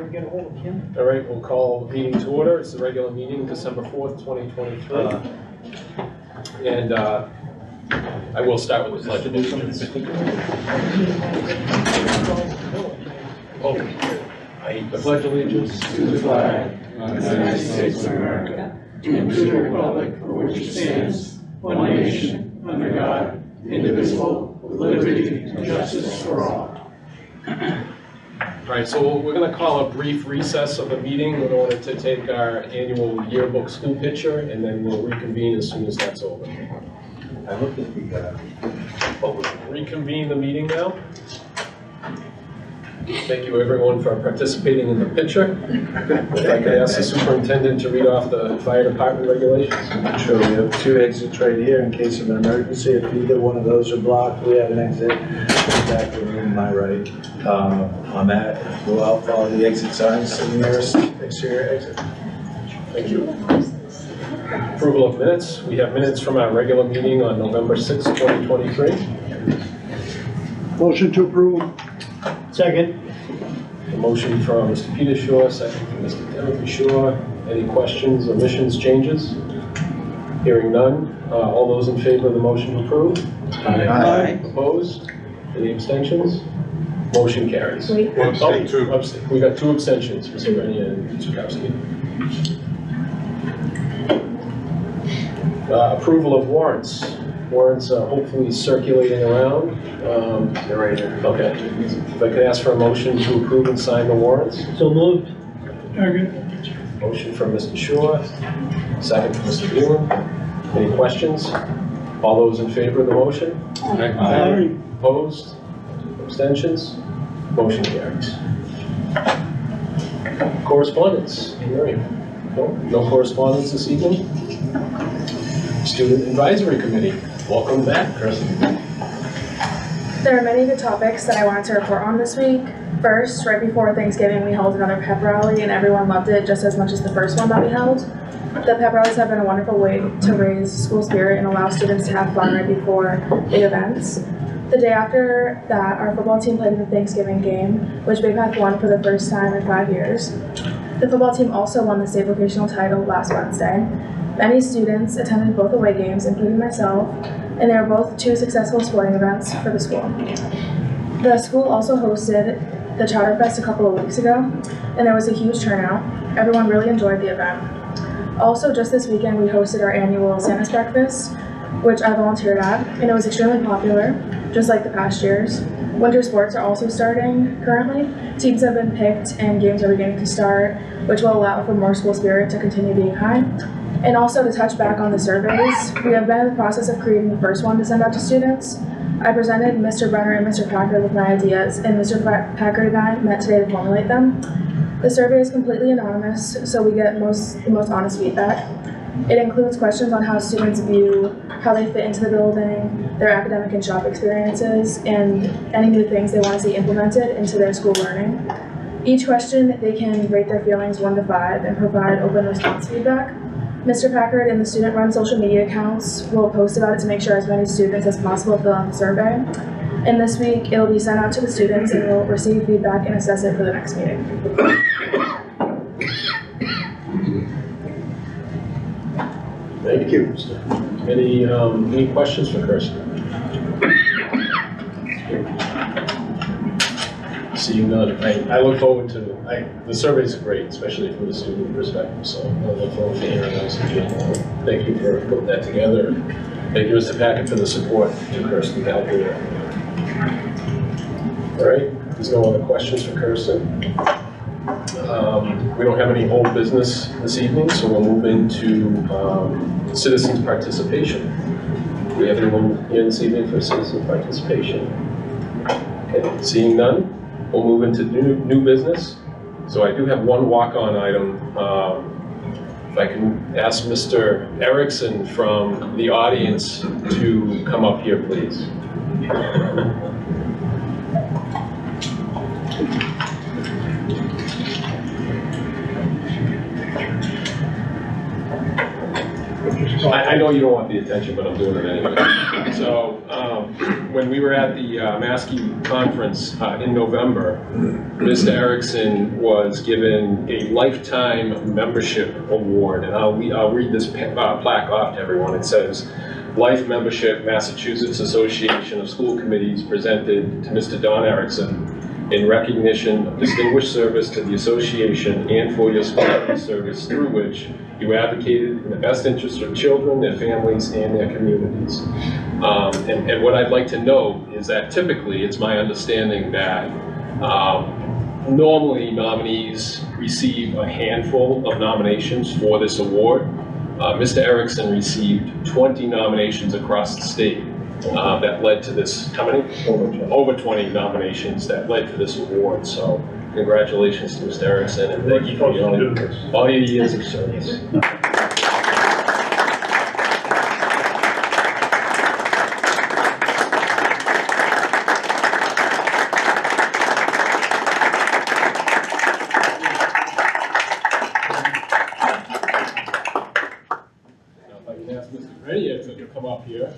get a hold of Kim? All right, we'll call the meeting to order. It's the regular meeting, December 4th, 2023. And I will start with the pledge of allegiance. I pledge allegiance to the flag of the United States of America and to the republic for which it stands, one nation, under God, indivisible, with liberty and justice for all. All right, so we're going to call a brief recess of the meeting in order to take our annual yearbook school picture, and then we'll reconvene as soon as that's over. I looked at the Reconvene the meeting now. Thank you, everyone, for participating in the picture. If I could ask the superintendent to read off the fire department regulations. Sure, we have two exits right here in case of an emergency. If either one of those are blocked, we have an exit back in the room, my right. On that, go out, follow the exit signs to the nearest exterior exit. Thank you. Approval of minutes. We have minutes from our regular meeting on November 6th, 2023. Motion to approve. Second. A motion from Mr. Peter Shaw, second from Mr. Timothy Shaw. Any questions, omissions, changes? Hearing none. All those in favor of the motion to approve? Aye. Opposed? Any abstentions? Motion carries. Wait. We got two abstentions, Mr. Rennie and Mr. Kowski. Approval of warrants. Warrants hopefully circulating around. They're right here. Okay. If I could ask for a motion to approve and sign the warrants. So moved. Motion from Mr. Shaw, second from Mr. Beal. Any questions? All those in favor of the motion? Aye. Opposed? Abstentions? Motion carries. Correspondence. Mary? No correspondence this evening? Student Advisory Committee. Welcome back, Kirsten. There are many good topics that I wanted to report on this week. First, right before Thanksgiving, we held another pep rally, and everyone loved it just as much as the first one that we held. The pep rallies have been a wonderful way to raise school spirit and allow students to have fun right before big events. The day after that, our football team played in the Thanksgiving game, which Bay Path won for the first time in 5 years. The football team also won the state vocational title last Wednesday. Many students attended both away games, including myself, and they were both two successful sporting events for the school. The school also hosted the Chowder Fest a couple of weeks ago, and there was a huge turnout. Everyone really enjoyed the event. Also, just this weekend, we hosted our annual Santa's Breakfast, which I volunteered at, and it was extremely popular, just like the past years. Winter sports are also starting currently. Teams have been picked and games are beginning to start, which will allow for more school spirit to continue being high. And also to touch back on the surveys, we have been in the process of creating the first one to send out to students. I presented Mr. Brenner and Mr. Packard with my ideas, and Mr. Packard and I met today to formulate them. The survey is completely anonymous, so we get the most honest feedback. It includes questions on how students view how they fit into the building, their academic and shop experiences, and any new things they want to see implemented into their school learning. Each question, they can rate their feelings 1 to 5 and provide open response feedback. Mr. Packard and the student-run social media accounts will post about it to make sure as many students as possible fill out the survey. And this week, it'll be sent out to the students and we'll receive feedback and assess it for the next meeting. Thank you. Any questions for Kirsten? Seeing none, I look forward to, the surveys are great, especially from the student perspective, so I look forward to hearing those. Thank you for putting that together. Thank you, Mr. Packard, for the support, and Kirsten to help with it. All right, there's no other questions for Kirsten. We don't have any old business this evening, so we'll move into citizens' participation. Do we have anyone here this evening for citizen participation? Okay, seeing none, we'll move into new business. So I do have one walk-on item. If I can ask Mr. Erickson from the audience to come up here, please. I know you don't want the attention, but I'm doing it anyway. So, when we were at the Maskey conference in November, Mr. Erickson was given a lifetime membership award, and I'll read this plaque off to everyone. It says, "Life Membership, Massachusetts Association of School Committees, presented to Mr. Don Erickson in recognition of distinguished service to the association and for your school committee service through which you advocated in the best interest of children, their families, and their communities." And what I'd like to note is that typically, it's my understanding that normally nominees receive a handful of nominations for this award. Mr. Erickson received 20 nominations across the state that led to this, how many? Over 20 nominations that led to this award. So congratulations to Mr. Erickson, and thank you for all your years of service. To come up here.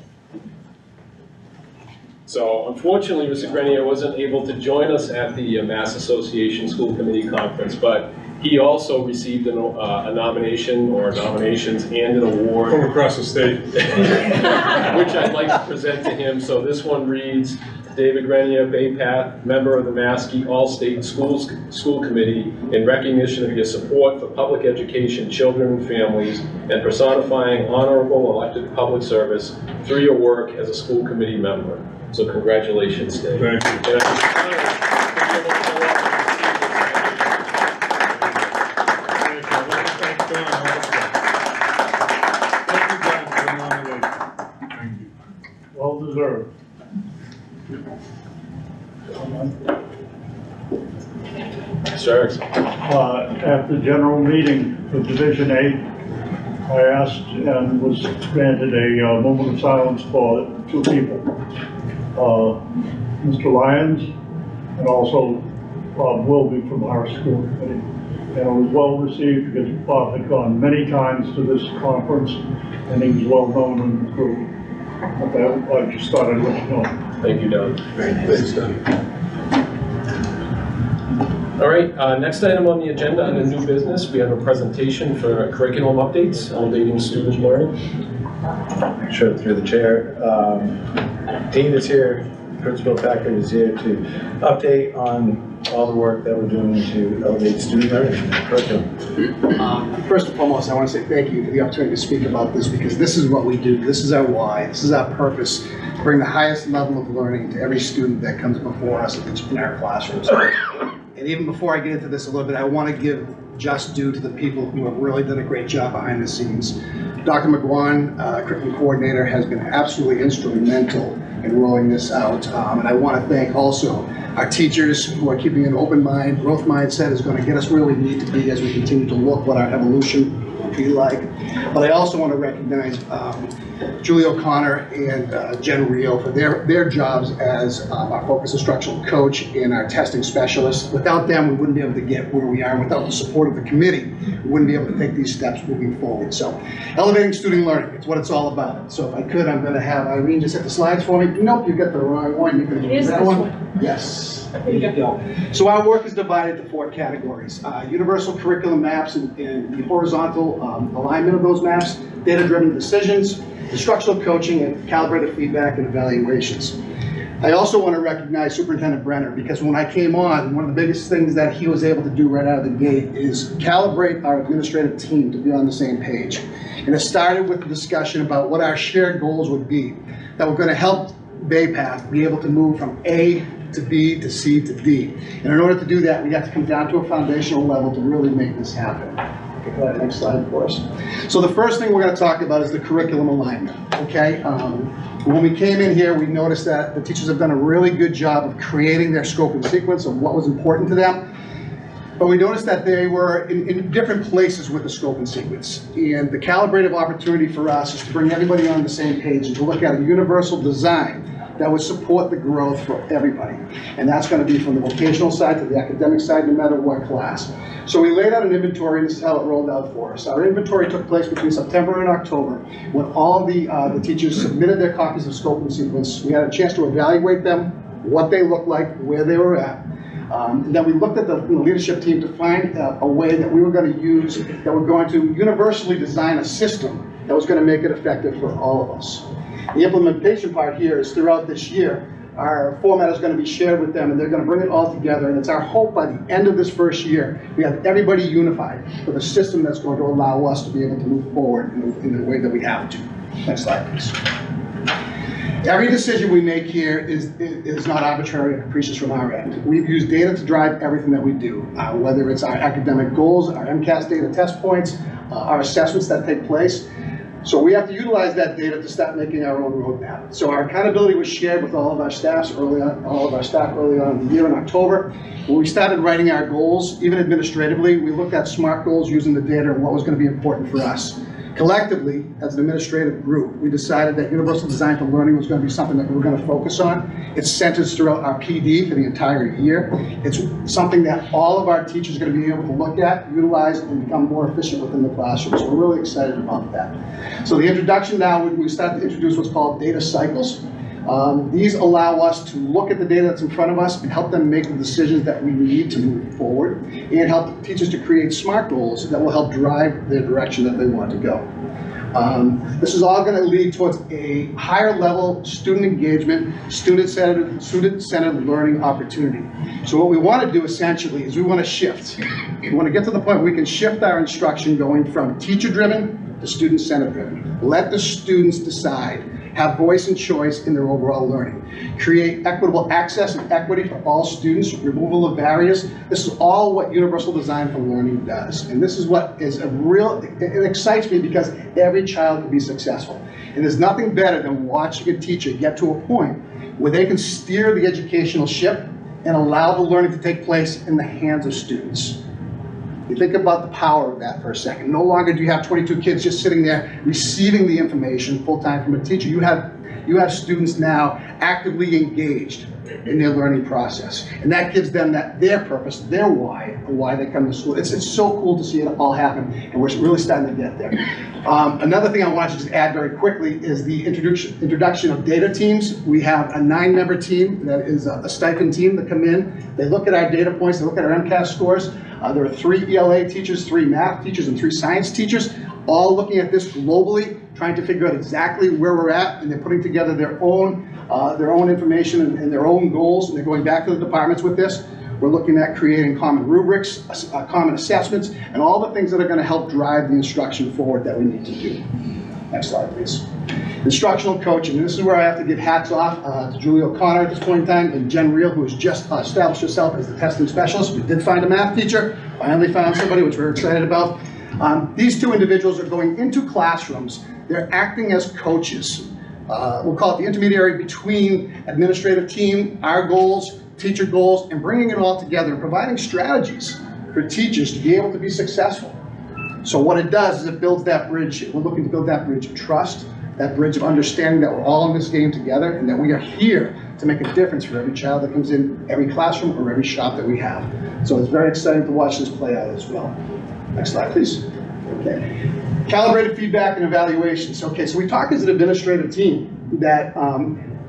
So unfortunately, Mr. Grenier wasn't able to join us at the Mass Association School Committee Conference, but he also received a nomination or nominations and an award From across the state. which I'd like to present to him. So this one reads, David Grenier, Bay Path, member of the Maskey All-State School Committee, in recognition of your support for public education, children and families, and personifying honorable elected public service through your work as a school committee member. So congratulations, Dave. Thank you. And Well deserved. Mr. Erickson. At the general meeting for Division 8, I asked and was granted a moment of silence for two people. Mr. Lyons and also Bob Wilby from our school committee. And it was well received because Bob had gone many times to this conference and he was well known in the group. Okay, I just thought I'd let you know. Thank you, Don. Thanks, Don. All right, next item on the agenda under new business, we have a presentation for curriculum updates, elevating student learning. Sure, through the chair. Dean is here, Principal Packard is here to update on all the work that we're doing to elevate student learning and curriculum. First and foremost, I want to say thank you for the opportunity to speak about this because this is what we do. This is our why. This is our purpose. Bring the highest level of learning to every student that comes before us in our classrooms. And even before I get into this a little bit, I want to give just due to the people who have really done a great job behind the scenes. Dr. McGuan, curriculum coordinator, has been absolutely instrumental in rolling this out. And I want to thank also our teachers who are keeping an open mind. Growth mindset is going to get us where we need to be as we continue to look what our evolution will be like. But I also want to recognize Julie O'Connor and Jen Rio for their jobs as our focus instructional coach and our testing specialist. Without them, we wouldn't be able to get where we are. Without the support of the committee, we wouldn't be able to take these steps moving forward. So, elevating student learning, it's what it's all about. So if I could, I'm going to have Irene just hit the slides for me. Nope, you got the wrong one. You can use that one. Yes. There you go. So our work is divided into 4 categories. Universal curriculum maps and the horizontal alignment of those maps, data-driven decisions, instructional coaching, and calibrated feedback and evaluations. I also want to recognize Superintendent Brenner because when I came on, one of the biggest things that he was able to do right out of the gate is calibrate our administrative team to be on the same page. And it started with the discussion about what our shared goals would be that were going to help Bay Path be able to move from A to B to C to D. And in order to do that, we have to come down to a foundational level to really make this happen. Okay, go ahead, next slide for us. So the first thing we're going to talk about is the curriculum alignment, okay? When we came in here, we noticed that the teachers have done a really good job of creating their scope and sequence of what was important to them. But we noticed that they were in different places with the scope and sequence. And the calibrative opportunity for us is to bring everybody on the same page and to look at a universal design that would support the growth for everybody. And that's gonna be from the vocational side to the academic side, no matter what class. So we laid out an inventory, and this is how it rolled out for us. Our inventory took place between September and October, when all the teachers submitted their copies of scope and sequence. We had a chance to evaluate them, what they looked like, where they were at. And then we looked at the leadership team to find a way that we were going to use, that we're going to universally design a system that was going to make it effective for all of us. The implementation part here is throughout this year, our format is going to be shared with them, and they're going to bring it all together. And it's our hope by the end of this first year, we have everybody unified with a system that's going to allow us to be able to move forward in the way that we have to. Next slide, please. Every decision we make here is not arbitrary or capricious from our end. We've used data to drive everything that we do, whether it's our academic goals, our MCAS data test points, our assessments that take place. So we have to utilize that data to start making our own roadmap. So our accountability was shared with all of our staff early on in the year in October. When we started writing our goals, even administratively, we looked at SMART goals using the data and what was going to be important for us. Collectively, as an administrative group, we decided that Universal Design for Learning was going to be something that we were going to focus on. It centers throughout our PD for the entire year. It's something that all of our teachers are going to be able to look at, utilize, and become more efficient within the classroom. So we're really excited about that. So the introduction now, we start to introduce what's called data cycles. These allow us to look at the data that's in front of us and help them make the decisions that we need to move forward, and help teachers to create SMART goals that will help drive the direction that they want to go. This is all going to lead towards a higher level student engagement, student-centered learning opportunity. So what we want to do essentially is we want to shift. We want to get to the point where we can shift our instruction going from teacher-driven to student-centered driven. Let the students decide, have voice and choice in their overall learning. Create equitable access and equity for all students, removal of barriers. This is all what Universal Design for Learning does. And this is what is it excites me because every child can be successful. And there's nothing better than watching a teacher get to a point where they can steer the educational ship and allow the learning to take place in the hands of students. You think about the power of that for a second. No longer do you have 22 kids just sitting there receiving the information full-time from a teacher. You have students now actively engaged in their learning process. And that gives them their purpose, their why they come to school. It's so cool to see it all happen, and we're really starting to get there. Another thing I want to just add very quickly is the introduction of data teams. We have a 9-member team that is a stipend team that come in. They look at our data points, they look at our MCAS scores. There are 3 ELA teachers, 3 math teachers, and 3 science teachers, all looking at this globally, trying to figure out exactly where we're at, and they're putting together their own information and their own goals, and they're going back to the departments with this. We're looking at creating common rubrics, common assessments, and all the things that are going to help drive the instruction forward that we need to do. Next slide, please. Instructional coaching, and this is where I have to give hats off to Julie O'Connor at this point in time, and Jen Reel, who has just established herself as the testing specialist. We did find a math teacher, finally found somebody, which we're excited about. These 2 individuals are going into classrooms. They're acting as coaches. We'll call it the intermediary between administrative team, our goals, teacher goals, and bringing it all together and providing strategies for teachers to be able to be successful. So what it does is it builds that bridge. We're looking to build that bridge of trust, that bridge of understanding that we're all in this game together and that we are here to make a difference for every child that comes in every classroom or every shop that we have. So it's very exciting to watch this play out as well. Next slide, please. Okay. Calibrated feedback and evaluations. Okay, so we talk as an administrative team that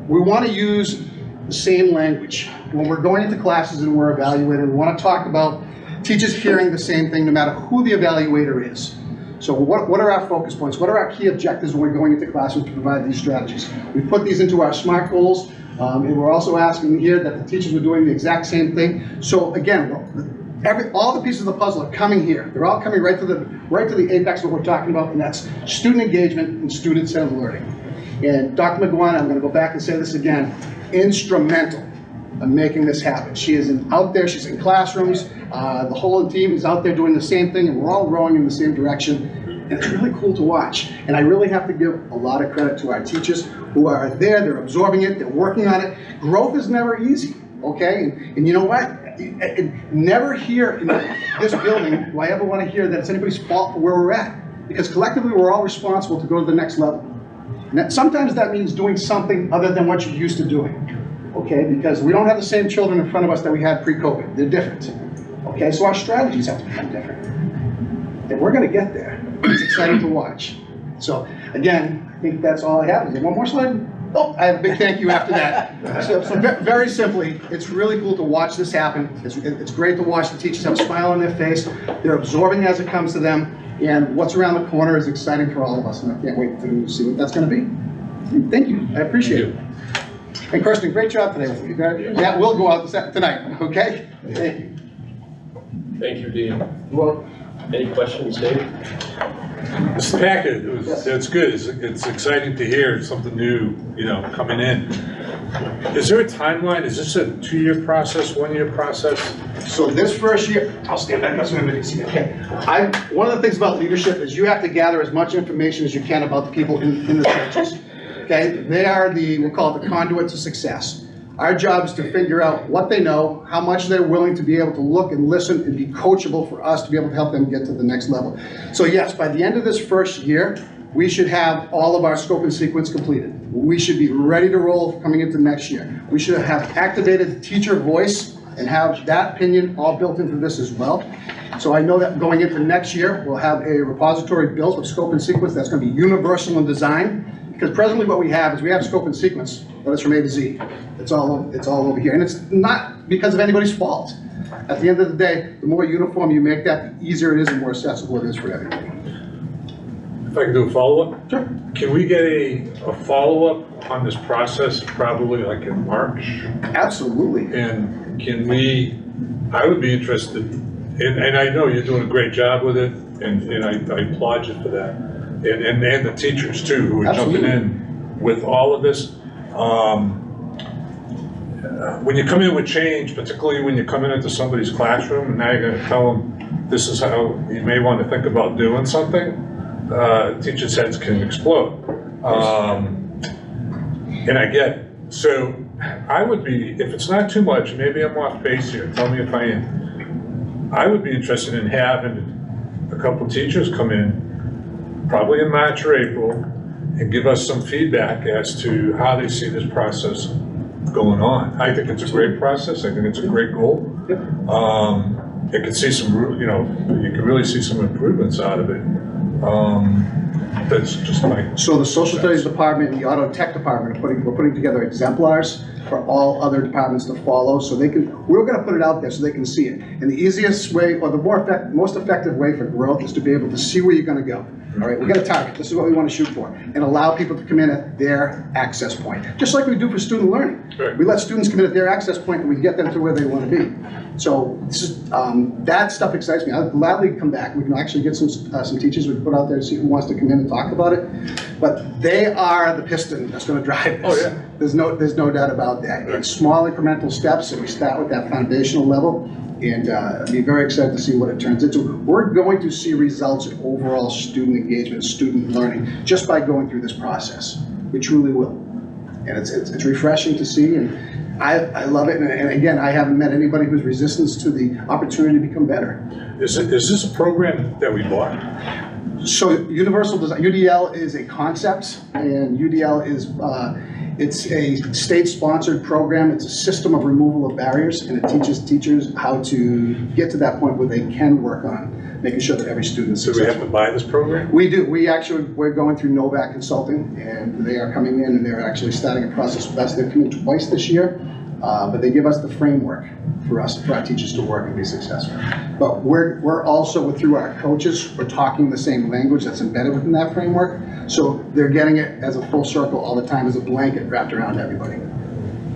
we want to use the same language. When we're going into classes and we're evaluating, we want to talk about teachers hearing the same thing no matter who the evaluator is. So what are our focus points? What are our key objectives when we're going into classrooms to provide these strategies? We put these into our SMART goals, and we're also asking here that the teachers are doing the exact same thing. So again, all the pieces of the puzzle are coming here. They're all coming right to the apex of what we're talking about, and that's student engagement and student-centered learning. And Dr. McGuana, I'm going to go back and say this again, instrumental in making this happen. She is out there, she's in classrooms, the whole team is out there doing the same thing, and we're all rowing in the same direction. And it's really cool to watch. And I really have to give a lot of credit to our teachers who are there, they're absorbing it, they're working on it. Growth is never easy, okay? And you know what? Never here in this building do I ever want to hear that it's anybody's fault for where we're at. Because collectively we're all responsible to go to the next level. Sometimes that means doing something other than what you're used to doing, okay? Because we don't have the same children in front of us that we had pre-COVID. They're different, okay? So our strategies have to become different. And we're gonna get there. It's exciting to watch. So, again, I think that's all I have. Is there one more slide? Oh, I have a big thank you after that. So very simply, it's really cool to watch this happen. It's great to watch the teachers have a smile on their face. They're absorbing as it comes to them. And what's around the corner is exciting for all of us. And I can't wait to see what that's gonna be. Thank you, I appreciate it. And Kirsten, great job today with me. That will go out tonight, okay? Thank you. Thank you, Dean. Well, Any questions, Dave? This packet, it's good, it's exciting to hear something new, coming in. Is there a timeline? Is this a 2-year process, 1-year process? so this first year, I'll stand back up so everybody can see. Okay. One of the things about leadership is you have to gather as much information as you can about the people in the trenches. Okay, they are we'll call it the conduit to success. Our job is to figure out what they know, how much they're willing to be able to look and listen and be coachable for us to be able to help them get to the next level. So yes, by the end of this first year, we should have all of our scope and sequence completed. We should be ready to roll coming into next year. We should have activated teacher voice and have that opinion all built into this as well. So I know that going into next year, we'll have a repository built of scope and sequence that's going to be universal in design. Because presently what we have is we have scope and sequence, but it's from A to Z. It's all over here. And it's not because of anybody's fault. At the end of the day, the more uniform you make that, the easier it is and more accessible it is for everybody. If I can do a follow-up? Sure. Can we get a follow-up on this process, probably like in March? Absolutely. And I would be interested, and I know you're doing a great job with it, and I applaud you for that. And the teachers too, who are jumping in with all of this. When you come in with change, particularly when you come into somebody's classroom, and now you're gonna tell them, this is how you may want to think about doing something, teachers' heads can explode. And I get it. So I would be, if it's not too much, maybe I'm off base here, tell me if I am. I would be interested in having a couple teachers come in, probably in March or April, and give us some feedback as to how they see this process going on. I think it's a great process. I think it's a great goal. You can see some, you can really see some improvements out of it. That's just my. So the social studies department and the auto tech department we're putting together exemplars for all other departments to follow, so we're gonna put it out there so they can see it. And the easiest way, or the most effective way for growth is to be able to see where you're gonna go. All right, we got a target, this is what we want to shoot for, and allow people to come in at their access point, just like we do for student learning. Right. We let students come in at their access point and we get them to where they want to be. So this is, that stuff excites me. I'd gladly come back. We can actually get some teachers we can put out there to see who wants to come in and talk about it. But they are the piston that's going to drive this. Oh, yeah. There's no doubt about that. Right. It's small incremental steps, and we start with that foundational level. And I'd be very excited to see what it turns into. We're going to see results in overall student engagement, student learning, just by going through this process. We truly will. And it's refreshing to see, and I love it. And again, I haven't met anybody who's resistant to the opportunity to become better. Is this a program that we bought? So Universal Design, UDL is a concept, and UDL is, it's a state-sponsored program. It's a system of removal of barriers, and it teaches teachers how to get to that point where they can work on making sure that every student is So we successful. have to buy this program? We do. We're going through Novak Consulting, and they are coming in, and they're actually starting a process with us. They've come in twice this year, but they give us the framework for our teachers to work and be successful. But we're also, through our coaches, we're talking the same language that's embedded within that framework. So they're getting it as a full circle all the time, as a blanket wrapped around everybody.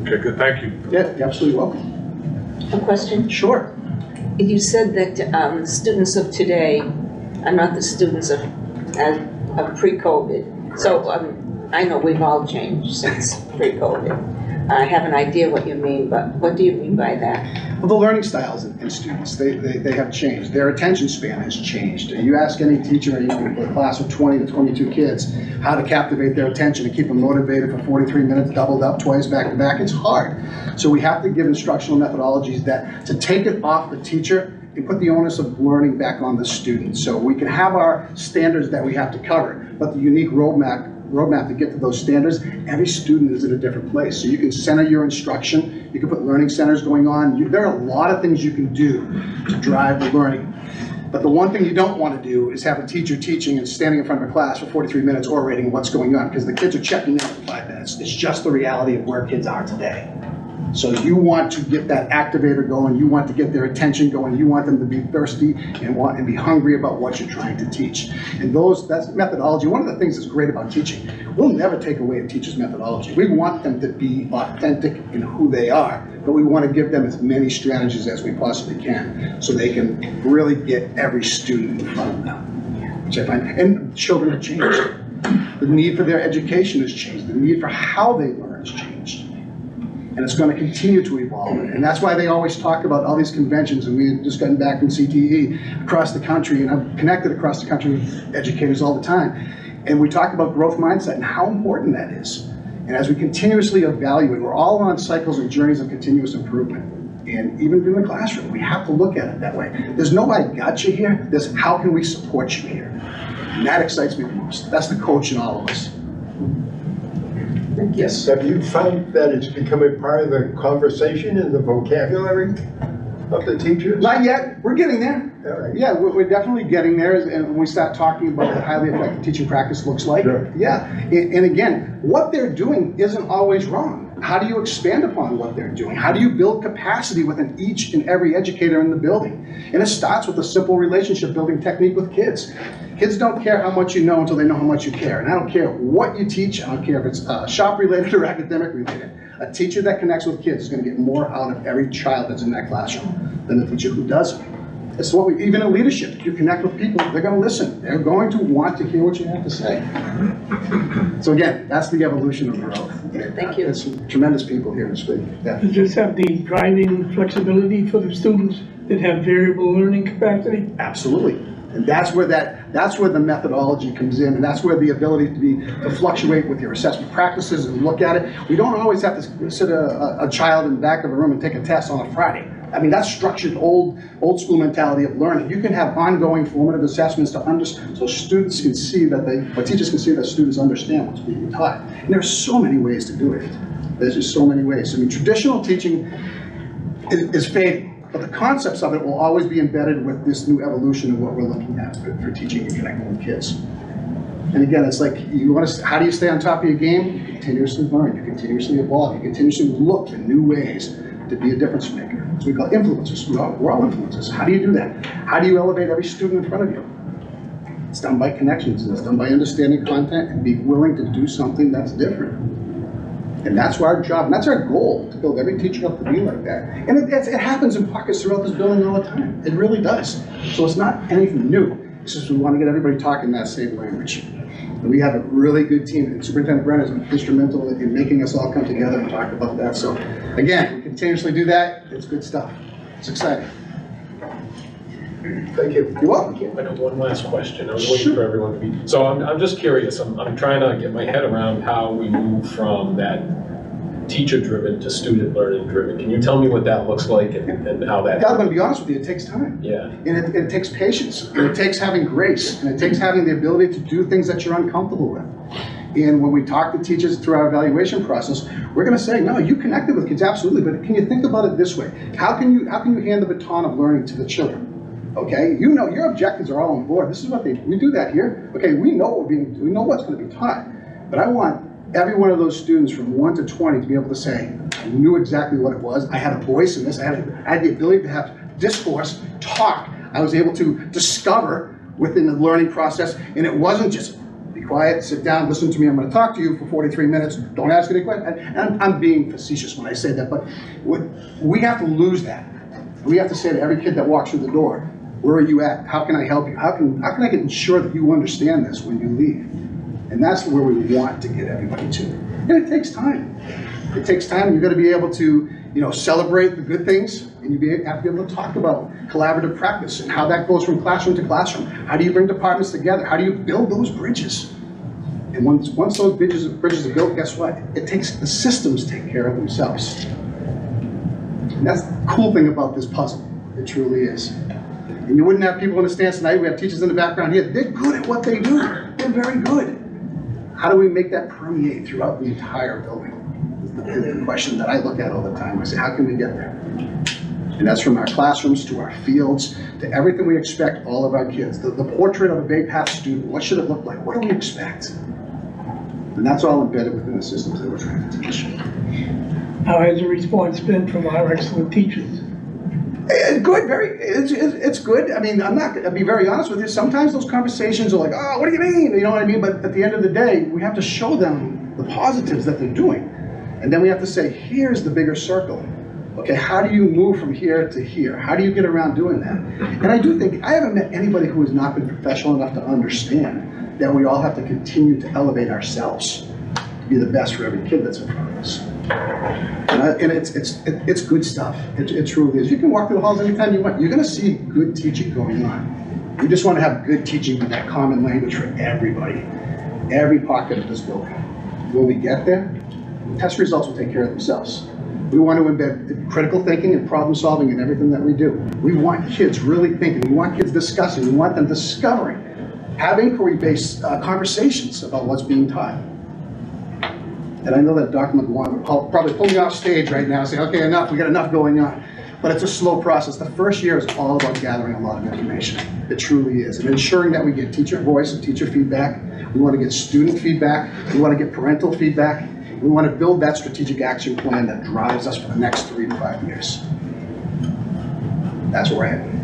Okay, good, thank you. Yeah, you're absolutely welcome. A question. Sure. You said that students of today are not the students of pre-COVID. So I know we've all changed since pre-COVID. I have an idea what you mean, but what do you mean by that? Well, the learning styles in students, they have changed. Their attention span has changed. You ask any teacher in a class of 20 to 22 kids how to captivate their attention and keep them motivated for 43 minutes, doubled up twice back to back, it's hard. So we have to give instructional methodologies to take it off the teacher and put the onus of learning back on the student. So we can have our standards that we have to cover, but the unique roadmap roadmap to get to those standards, every student is at a different place. So you can center your instruction, you can put learning centers going on. There are a lot of things you can do to drive the learning. But the one thing you don't want to do is have a teacher teaching and standing in front of a class for 43 minutes orating what's going on, because the kids are checking out in 5 minutes. It's just the reality of where kids are today. So you want to get that activator going, you want to get their attention going, you want them to be thirsty and be hungry about what you're trying to teach. And that's methodology. One of the things that's great about teaching, we'll never take away a teacher's methodology. We want them to be authentic in who they are, but we want to give them as many strategies as we possibly can so they can really get every student in front of them, which I find, and children have changed. The need for their education has changed. The need for how they learn has changed. And it's going to continue to evolve. And that's why they always talk about all these conventions, and we had just gotten back from CTE across the country, and I've connected across the country with educators all the time. And we talk about growth mindset and how important that is. And as we continuously evaluate, we're all on cycles and journeys of continuous improvement. And even in the classroom, we have to look at it that way. There's no I got you here, there's how can we support you here? And that excites me the most. That's the coach in all of us. Yes. Have you found that it's becoming part of the conversation and the vocabulary of the teachers? Not yet, we're getting there. All right. Yeah, we're definitely getting there, and when we start talking about what highly effective teaching practice looks like. Sure. Yeah, and again, what they're doing isn't always wrong. How do you expand upon what they're doing? How do you build capacity within each and every educator in the building? And it starts with a simple relationship building technique with kids. Kids don't care how much you know until they know how much you care. And I don't care what you teach, I don't care if it's shop related or academic related. A teacher that connects with kids is going to get more out of every child that's in that classroom than a teacher who doesn't. It's what we, even in leadership, if you connect with people, they're going to listen. They're going to want to hear what you have to say. So again, that's the evolution of growth. Thank you. There's some tremendous people here to speak. Yeah. Does this have the driving flexibility for the students that have variable learning capacity? Absolutely. And that's where the methodology comes in, and that's where the ability to fluctuate with your assessment practices and look at it. We don't always have to sit a child in the back of a room and take a test on a Friday. I mean, that's structured old school mentality of learning. You can have ongoing formative assessments to understand, so students can see or teachers can see that students understand what's being taught. And there's so many ways to do it. There's just so many ways. I mean, traditional teaching is fading. But the concepts of it will always be embedded with this new evolution of what we're looking at for teaching and connecting with kids. And again, it's like, how do you stay on top of your game? You continuously learn, you continuously evolve, you continuously look for new ways to be a difference maker. So we call influencers. We're all influencers. How do you do that? How do you elevate every student in front of you? It's done by connections, and it's done by understanding content and being willing to do something that's different. And that's our job, and that's our goal, to build every teacher up to be like that. And it happens in pockets throughout this building all the time. It really does. So it's not anything new. It's just we want to get everybody talking that same language. And we have a really good team, and Superintendent Brenner has been instrumental in making us all come together and talk about that. So again, we continuously do that. It's good stuff. It's exciting. Thank you. You're welcome. I got one last question. I was waiting for everyone to be, so I'm just curious. I'm trying to get my head around how we move from that teacher-driven to student learning-driven. Can you tell me what that looks like and how that? I'm going to be honest with you, it takes time. Yeah. And it takes patience, and it takes having grace, and it takes having the ability to do things that you're uncomfortable with. And when we talk to teachers through our evaluation process, we're going to say, no, you connected with kids, absolutely, but can you think about it this way? How can you hand the baton of learning to the children? Okay, you know your objectives are all on board. This is what we do that here. Okay, we know what's going to be taught, but I want every one of those students from 1 to 20 to be able to say, I knew exactly what it was. I had a voice in this. I had the ability to have discourse, talk. I was able to discover within the learning process, and it wasn't just be quiet, sit down, listen to me. I'm going to talk to you for 43 minutes. Don't ask any questions. And I'm being facetious when I say that, but we have to lose that. We have to say to every kid that walks through the door, where are you at? How can I help you? How can I get ensure that you understand this when you leave? And that's where we want to get everybody to. And it takes time. It takes time. You've got to be able to, celebrate the good things, and you have to be able to talk about collaborative practice and how that goes from classroom to classroom. How do you bring departments together? How do you build those bridges? And once those bridges are built, guess what? The systems take care of themselves. And that's the cool thing about this puzzle. It truly is. And you wouldn't have people in the stands tonight. We have teachers in the background here. They're good at what they do. They're very good. How do we make that permeate throughout the entire building? Is the question that I look at all the time. I say, how can we get there? And that's from our classrooms to our fields, to everything we expect all of our kids. The portrait of a Bay Path student, what should it look like? What do we expect? And that's all embedded within the systems that we're trying to teach. How has the response been from our excellent teachers? Good, it's good. I mean, I'll be very honest with you. Sometimes those conversations are like, oh, what do you mean? You know what I mean? But at the end of the day, we have to show them the positives that they're doing. And then we have to say, here's the bigger circle. Okay, how do you move from here to here? How do you get around doing that? And I do think, I haven't met anybody who has not been professional enough to understand that we all have to continue to elevate ourselves to be the best for every kid that's in front of us. And it's good stuff. It truly is. You can walk through the halls anytime you want. You're gonna see good teaching going on. We just want to have good teaching with that common language for everybody, every pocket of this building. When we get there, test results will take care of themselves. We want to embed critical thinking and problem solving in everything that we do. We want kids really thinking. We want kids discussing. We want them discovering. Have inquiry-based conversations about what's being taught. And I know that Dr. McGuire would probably pull me off stage right now and say, okay, enough, we got enough going on. But it's a slow process. The first year is all about gathering a lot of information. It truly is. And ensuring that we get teacher voice and teacher feedback. We want to get student feedback. We want to get parental feedback. We want to build that strategic action plan that drives us for the next 3 to 5 years. That's where we're heading.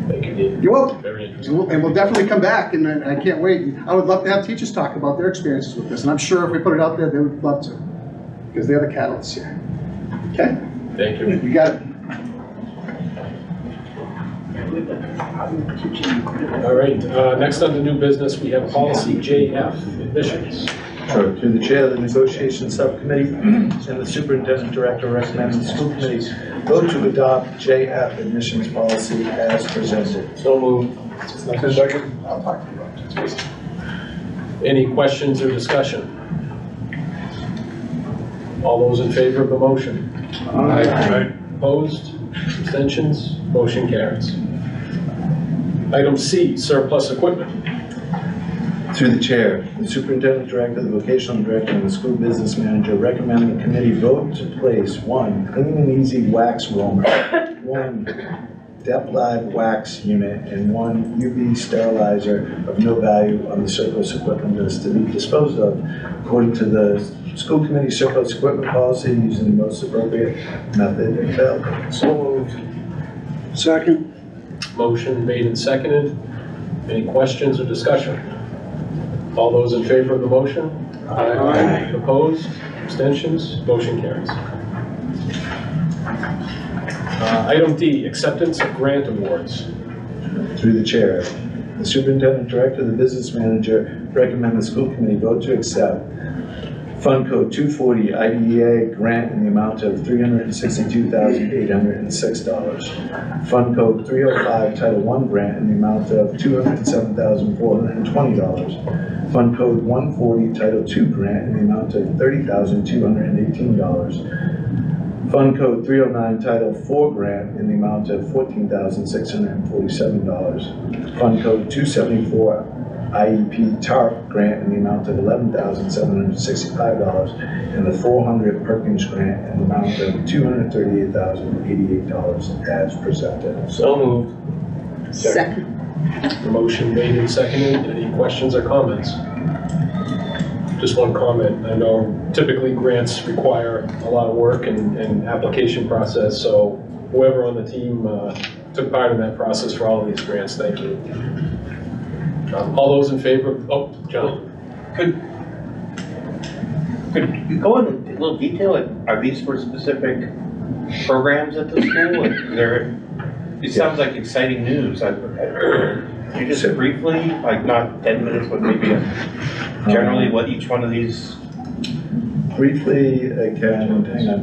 Thank you, Dean. You're welcome. Very interesting. And we'll definitely come back, and I can't wait. I would love to have teachers talk about their experiences with this, and I'm sure if we put it out there, they would love to, because they're the catalysts here. Okay? Thank you. You got it. All right, next on the new business, we have policy JF, admissions. Sure. Through the chair of the negotiation subcommittee and the superintendent director recommends the school committees vote to adopt JF admissions policy as presented. So moved. Second. I'll talk to you about it. Any questions or discussion? All those in favor of the motion? Aye. Opposed? Abstentions? Motion carries. Item C, surplus equipment. Through the chair, the superintendent director, the vocational director, and the school business manager recommend the committee vote to place 1 clean and easy wax roller, 1 DEP Live wax unit, and 1 UV sterilizer of no value on the surplus equipment list to be disposed of according to the school committee surplus equipment policy using the most appropriate method available. So moved. Second. Motion made and seconded. Any questions or discussion? All those in favor of the motion? Aye. Opposed? Abstentions? Motion carries. Item D, acceptance of grant awards. Through the chair, the superintendent director, the business manager recommend the school committee vote to accept Fund Code 240 IDEA grant in the amount of $362,806. Fund Code 305 Title I grant in the amount of $207,420. Fund Code 140 Title II grant in the amount of $30,218. Fund Code 309 Title IV grant in the amount of $14,647. Fund Code 274 IEP TARP grant in the amount of $11,765, and the 400 Perkins grant in the amount of $238,088 as presented. So moved. Second. The motion made and seconded. Any questions or comments? Just one comment. I know typically grants require a lot of work and application process, so whoever on the team took part in that process for all of these grants, thank you. All those in favor? Oh, John. Could you go into a little detail? Like, are these for specific programs at the school? It sounds like exciting news. Could you just briefly, like not 10 minutes, but maybe generally what each one of these? Briefly, I can, hang on.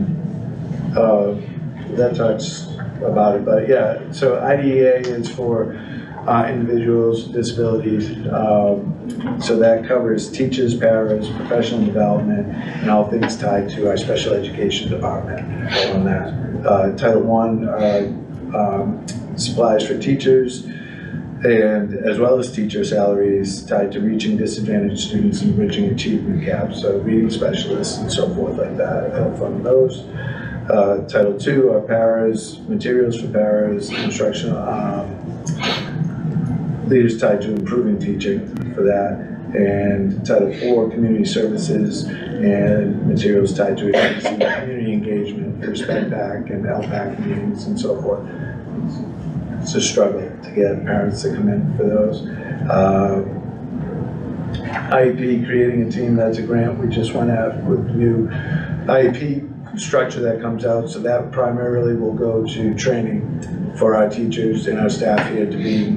That talks about it, but yeah, so IDEA is for individuals, disabilities, so that covers teachers, paras, professional development, and all things tied to our special education department on that. Title I, supplies for teachers, And as well as teacher salaries tied to reaching disadvantaged students and bridging achievement gaps, so reading specialists and so forth like that, help fund those. Title II, our paras, materials for paras, instructional, leaders tied to improving teaching for that. And Title IV, community services and materials tied to community engagement for SPED PAC and LPAC meetings and so forth. It's a struggle to get parents to come in for those. IEP, creating a team, that's a grant we just went out with new IEP structure that comes out, so that primarily will go to training for our teachers and our staff here to be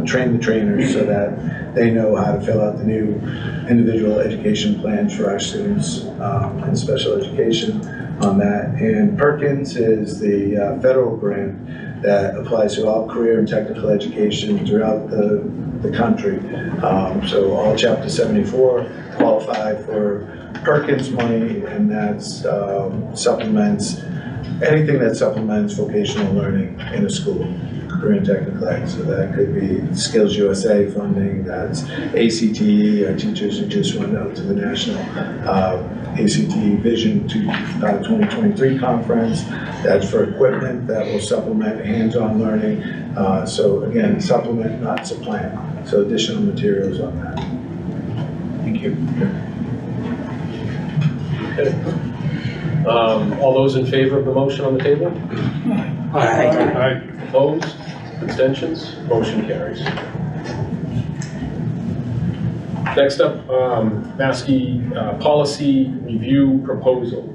train the trainers so that they know how to fill out the new individual education plans for our students in special education on that. And Perkins is the federal grant that applies to all career and technical education throughout the country. So all Chapter 74 qualify for Perkins money, and that's supplements, anything that supplements vocational learning in a school, career and technical ed. So that could be Skills USA funding, that's ACTE, our teachers who just went out to the national ACTE Vision 2023 conference. That's for equipment that will supplement hands-on learning. So again, supplement, not supplant. So additional materials on that. Thank you. Okay. All those in favor of the motion on the table? Aye. Opposed? Abstentions? Motion carries. Next up, Maskey policy review proposal.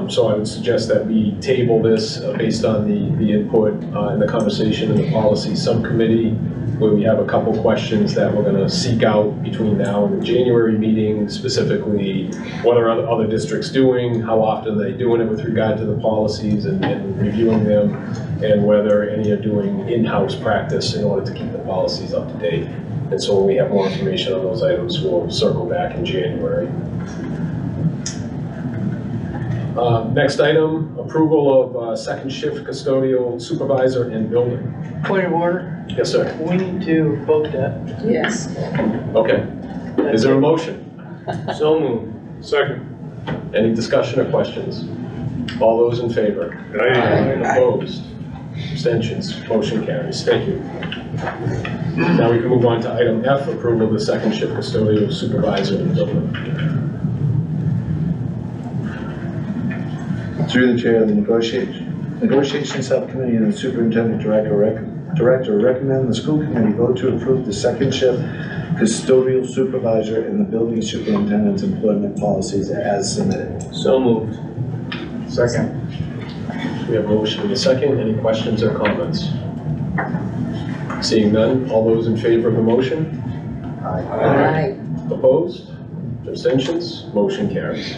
So I would suggest that we table this based on the input and the conversation in the policy subcommittee, where we have a couple questions that we're going to seek out between now and the January meeting, specifically what are other districts doing, how often are they doing it with regard to the policies and reviewing them, and whether any are doing in-house practice in order to keep the policies up to date. And so when we have more information on those items, we'll circle back in January. Next item, approval of second shift custodial supervisor and building. Point of order, Yes, sir. we need to vote that. Yes. Okay. Is there a motion? So moved. Second. Any discussion or questions? All those in favor? Aye. Opposed? Abstentions? Motion carries. Thank you. Now we can move on to item F, approval of the second shift custodial supervisor and building. Through the chair of the negotiation subcommittee and the superintendent director recommend the school committee vote to approve the second shift custodial supervisor and the building superintendent's employment policies as submitted. So moved. Second. We have a motion and a second. Any questions or comments? Seeing none, all those in favor of the motion? Aye. Opposed? Abstentions? Motion carries.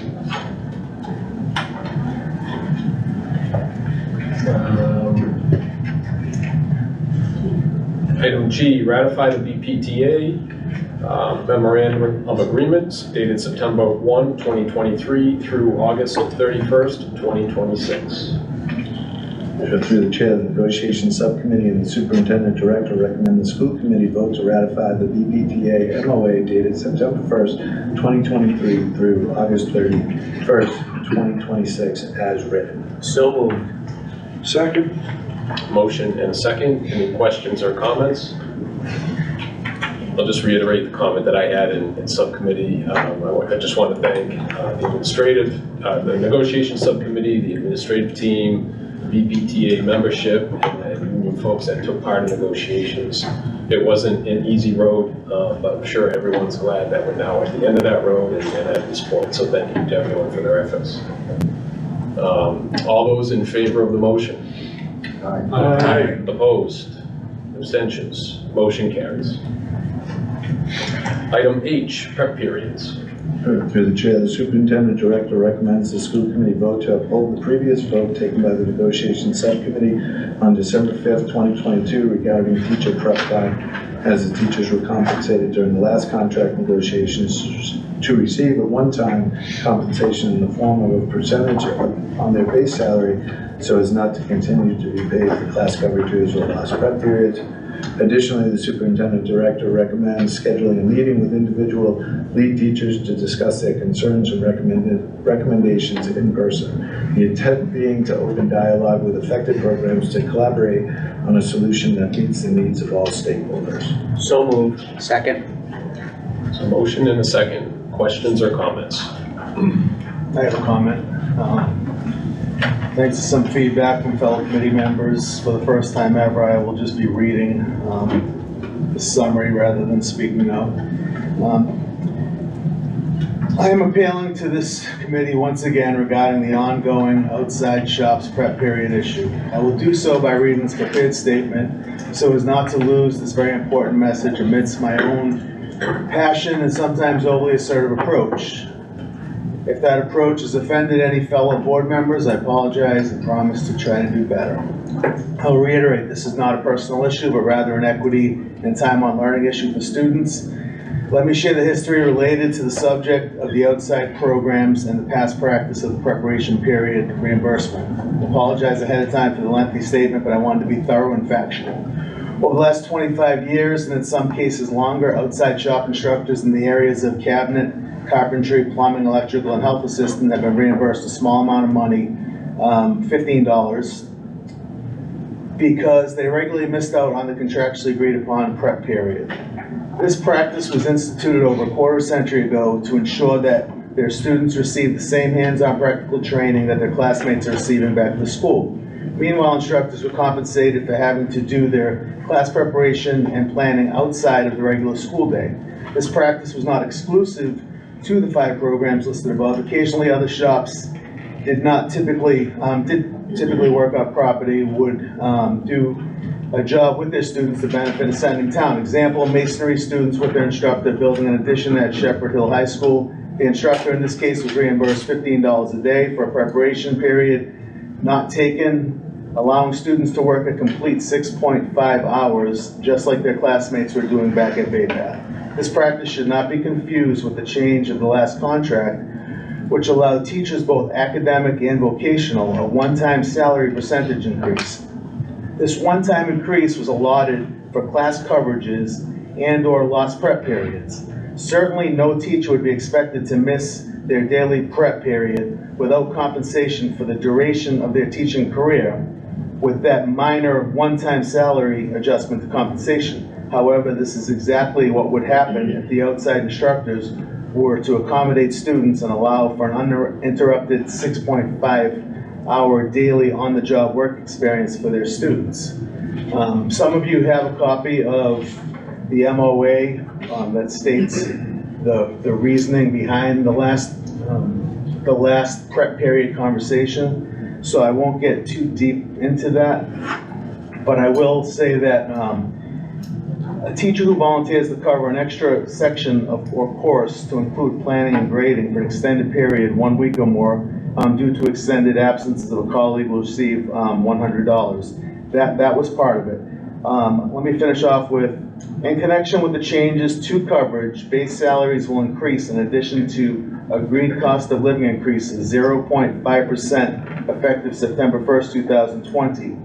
Item G, ratify the BPTA memorandum of agreements dated September 1, 2023 through August 31st, 2026. Through the chair of the negotiation subcommittee and the superintendent director recommend the school committee vote to ratify the BPTA MOA dated September 1st, 2023 through August 31st, 2026 as written. So moved. Second. Motion and a second. Any questions or comments? I'll just reiterate the comment that I had in subcommittee. I just want to thank the negotiation subcommittee, the administrative team, BPTA membership, and union folks that took part in negotiations. It wasn't an easy road, but I'm sure everyone's glad that we're now at the end of that road and at this point. So thank you to everyone for their efforts. All those in favor of the motion? Aye. Opposed? Abstentions? Motion carries. Item H, prep periods. Through the chair, the superintendent director recommends the school committee vote to uphold the previous vote taken by the negotiation subcommittee on December 5th, 2022 regarding teacher prep time, as the teachers were compensated during the last contract negotiations to receive a one-time compensation in the form of a percentage on their base salary so as not to continue to be paid for class coverages or lost prep periods. Additionally, the superintendent director recommends scheduling a meeting with individual lead teachers to discuss their concerns and recommendations in person. The intent being to open dialogue with affected programs to collaborate on a solution that meets the needs of all stakeholders. So moved. Second. So motion and a second. Questions or comments? I have a comment. Thanks to some feedback from fellow committee members, for the first time ever, I will just be reading the summary rather than speaking out. I am appealing to this committee once again regarding the ongoing outside shops prep period issue. I will do so by reading this prepared statement so as not to lose this very important message amidst my own passion and sometimes overly assertive approach. If that approach has offended any fellow board members, I apologize and promise to try to do better. I'll reiterate, this is not a personal issue, but rather an equity and time on learning issue for students. Let me share the history related to the subject of the outside programs and the past practice of the preparation period reimbursement. I apologize ahead of time for the lengthy statement, but I wanted to be thorough and factual. Over the last 25 years, and in some cases longer, outside shop instructors in the areas of cabinet, carpentry, plumbing, electrical, and health assistant have been reimbursed a small amount of money, $15, because they regularly missed out on the contractually agreed upon prep period. This practice was instituted over a quarter century ago to ensure that their students receive the same hands-on practical training that their classmates are receiving back to school. Meanwhile, instructors were compensated for having to do their class preparation and planning outside of the regular school day. This practice was not exclusive to the 5 programs listed above. Occasionally, other shops did typically work off property, would do a job with their students to benefit ascending town. Example, masonry students with their instructor building an addition at Shepherd Hill High School. The instructor in this case was reimbursed $15 a day for a preparation period not taken, allowing students to work a complete 6.5 hours, just like their classmates were doing back at Bay Path. This practice should not be confused with the change of the last contract, which allowed teachers, both academic and vocational, a one-time salary percentage increase. This one-time increase was allotted for class coverages and/or lost prep periods. Certainly, no teacher would be expected to miss their daily prep period without compensation for the duration of their teaching career, with that minor one-time salary adjustment to compensation. However, this is exactly what would happen if the outside instructors were to accommodate students and allow for an uninterrupted 6.5-hour daily on-the-job work experience for their students. Some of you have a copy of the MOA that states the reasoning behind the last prep period conversation, so I won't get too deep into that, but I will say that a teacher who volunteers to cover an extra section or course to include planning and grading for an extended period, 1 week or more, due to extended absences of a colleague will receive $100. That was part of it. Let me finish off with, in connection with the changes to coverage, base salaries will increase in addition to agreed cost of living increase of 0.5% effective September 1st, 2020.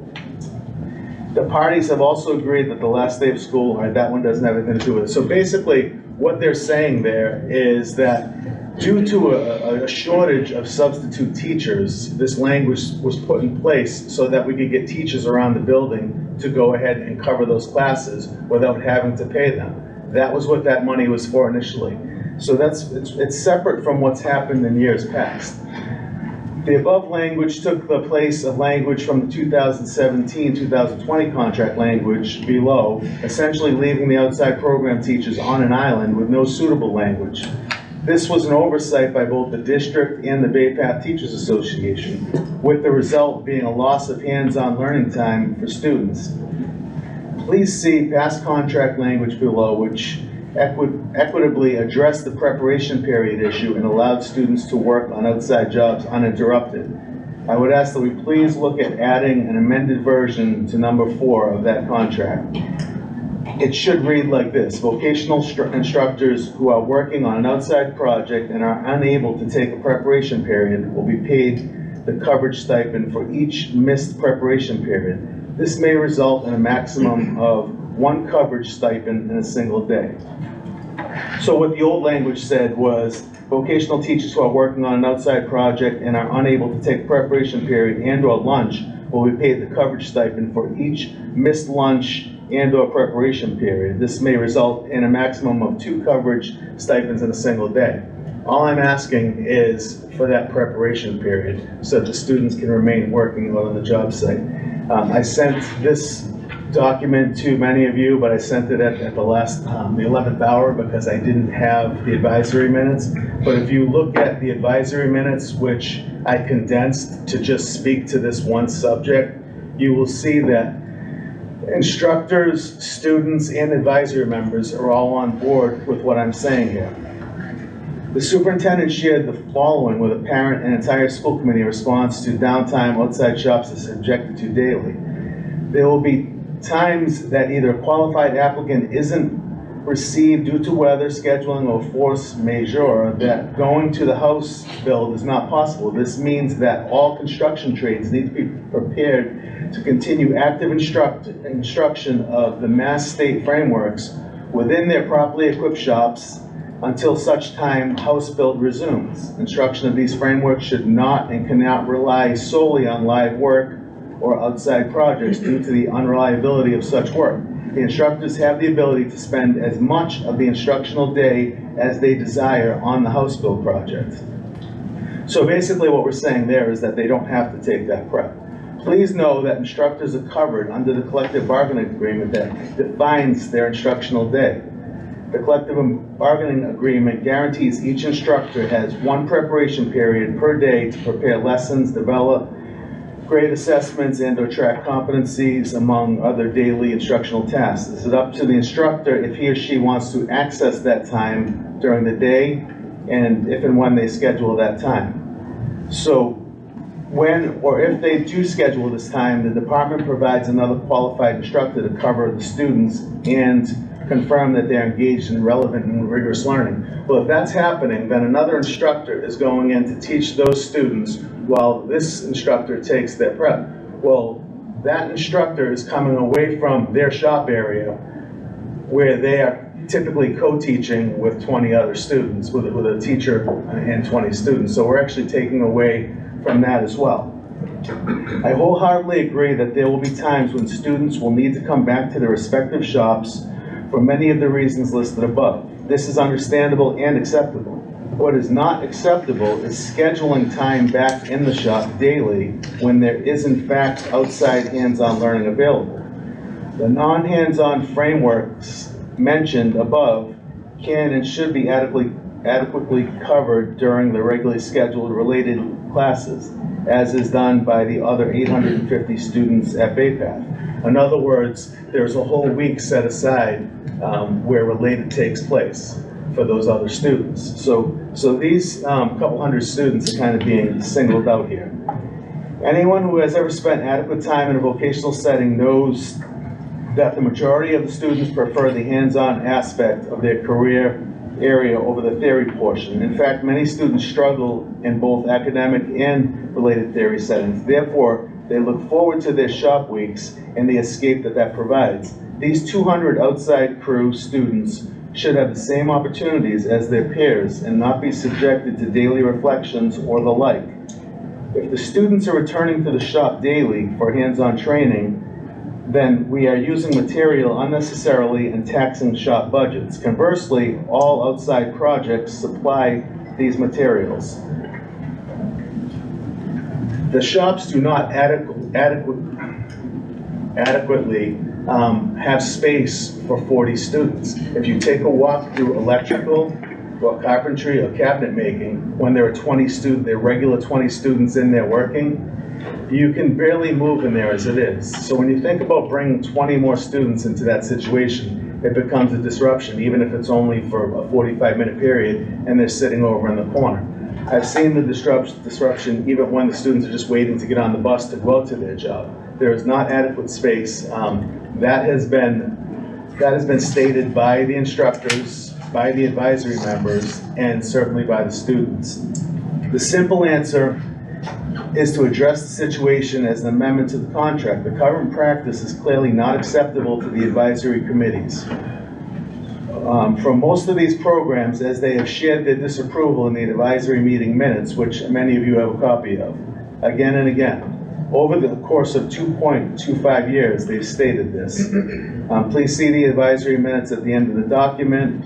The parties have also agreed that the last day of school, all right, that one doesn't have anything to do with it. So basically, what they're saying there is that due to a shortage of substitute teachers, this language was put in place so that we could get teachers around the building to go ahead and cover those classes without having to pay them. That was what that money was for initially. So it's separate from what's happened in years past. The above language took the place of language from the 2017-2020 contract language below, essentially leaving the outside program teachers on an island with no suitable language. This was an oversight by both the district and the Bay Path Teachers Association, with the result being a loss of hands-on learning time for students. Please see past contract language below, which equitably addressed the preparation period issue and allowed students to work on outside jobs uninterrupted. I would ask that we please look at adding an amended version to number 4 of that contract. It should read like this: vocational instructors who are working on an outside project and are unable to take a preparation period will be paid the coverage stipend for each missed preparation period. This may result in a maximum of one coverage stipend in a single day. So what the old language said was, vocational teachers who are working on an outside project and are unable to take preparation period and/or lunch will be paid the coverage stipend for each missed lunch and/or preparation period. This may result in a maximum of 2 coverage stipends in a single day. All I'm asking is for that preparation period so that the students can remain working on the job site. I sent this document to many of you, but I sent it at the last, the 11th hour because I didn't have the advisory minutes. But if you look at the advisory minutes, which I condensed to just speak to this one subject, you will see that instructors, students, and advisory members are all on board with what I'm saying here. The superintendent shared the following with a parent and entire school committee in response to downtime outside shops is subjected to daily. There will be times that either a qualified applicant isn't received due to weather, scheduling, or force majeure, that going to the house build is not possible. This means that all construction trades need to be prepared to continue active instruction of the Mass State frameworks within their properly equipped shops until such time house build resumes. Instruction of these frameworks should not and cannot rely solely on live work or outside projects due to the unreliability of such work. The instructors have the ability to spend as much of the instructional day as they desire on the house build project. So basically what we're saying there is that they don't have to take that prep. Please know that instructors are covered under the collective bargaining agreement that defines their instructional day. The collective bargaining agreement guarantees each instructor has 1 preparation period per day to prepare lessons, develop grade assessments, and/or track competencies, among other daily instructional tasks. It's up to the instructor if he or she wants to access that time during the day and if and when they schedule that time. So when or if they do schedule this time, the department provides another qualified instructor to cover the students and confirm that they're engaged in relevant and rigorous learning. Well, if that's happening, then another instructor is going in to teach those students while this instructor takes their prep. Well, that instructor is coming away from their shop area where they are typically co-teaching with 20 other students, with a teacher and 20 students. So we're actually taking away from that as well. I wholeheartedly agree that there will be times when students will need to come back to their respective shops for many of the reasons listed above. This is understandable and acceptable. What is not acceptable is scheduling time back in the shop daily when there is in fact outside hands-on learning available. The non-hands-on frameworks mentioned above can and should be adequately covered during the regularly scheduled related classes, as is done by the other 850 students at Bay Path. In other words, there's a whole week set aside where related takes place for those other students. So these couple hundred students are kind of being singled out here. Anyone who has ever spent adequate time in a vocational setting knows that the majority of the students prefer the hands-on aspect of their career area over the theory portion. In fact, many students struggle in both academic and related theory settings. Therefore, they look forward to their shop weeks and the escape that provides. These 200 outside crew students should have the same opportunities as their peers and not be subjected to daily reflections or the like. If the students are returning to the shop daily for hands-on training, then we are using material unnecessarily and taxing shop budgets. Conversely, all outside projects supply these materials. The shops do not adequately have space for 40 students. If you take a walk through electrical or carpentry or cabinet making, when there are 20 students, there are regular 20 students in there working, you can barely move in there as it is. So when you think about bringing 20 more students into that situation, it becomes a disruption, even if it's only for a 45-minute period and they're sitting over in the corner. I've seen the disruption even when the students are just waiting to get on the bus to go out to their job. There is not adequate space. That has been stated by the instructors, by the advisory members, and certainly by the students. The simple answer is to address the situation as an amendment to the contract. The current practice is clearly not acceptable to the advisory committees. From most of these programs, as they have shared their disapproval in the advisory meeting minutes, which many of you have a copy of, again and again. Over the course of 2.25 years, they've stated this. Please see the advisory minutes at the end of the document.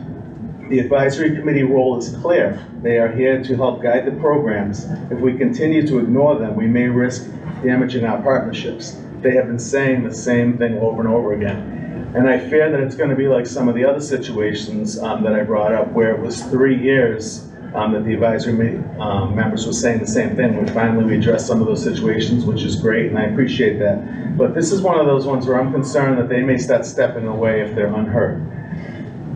The advisory committee role is clear. They are here to help guide the programs. If we continue to ignore them, we may risk damaging our partnerships. They have been saying the same thing over and over again. And I fear that it's going to be like some of the other situations that I brought up, where it was 3 years that the advisory members were saying the same thing. We addressed some of those situations, which is great, and I appreciate that. But this is one of those ones where I'm concerned that they may start stepping away if they're unheard.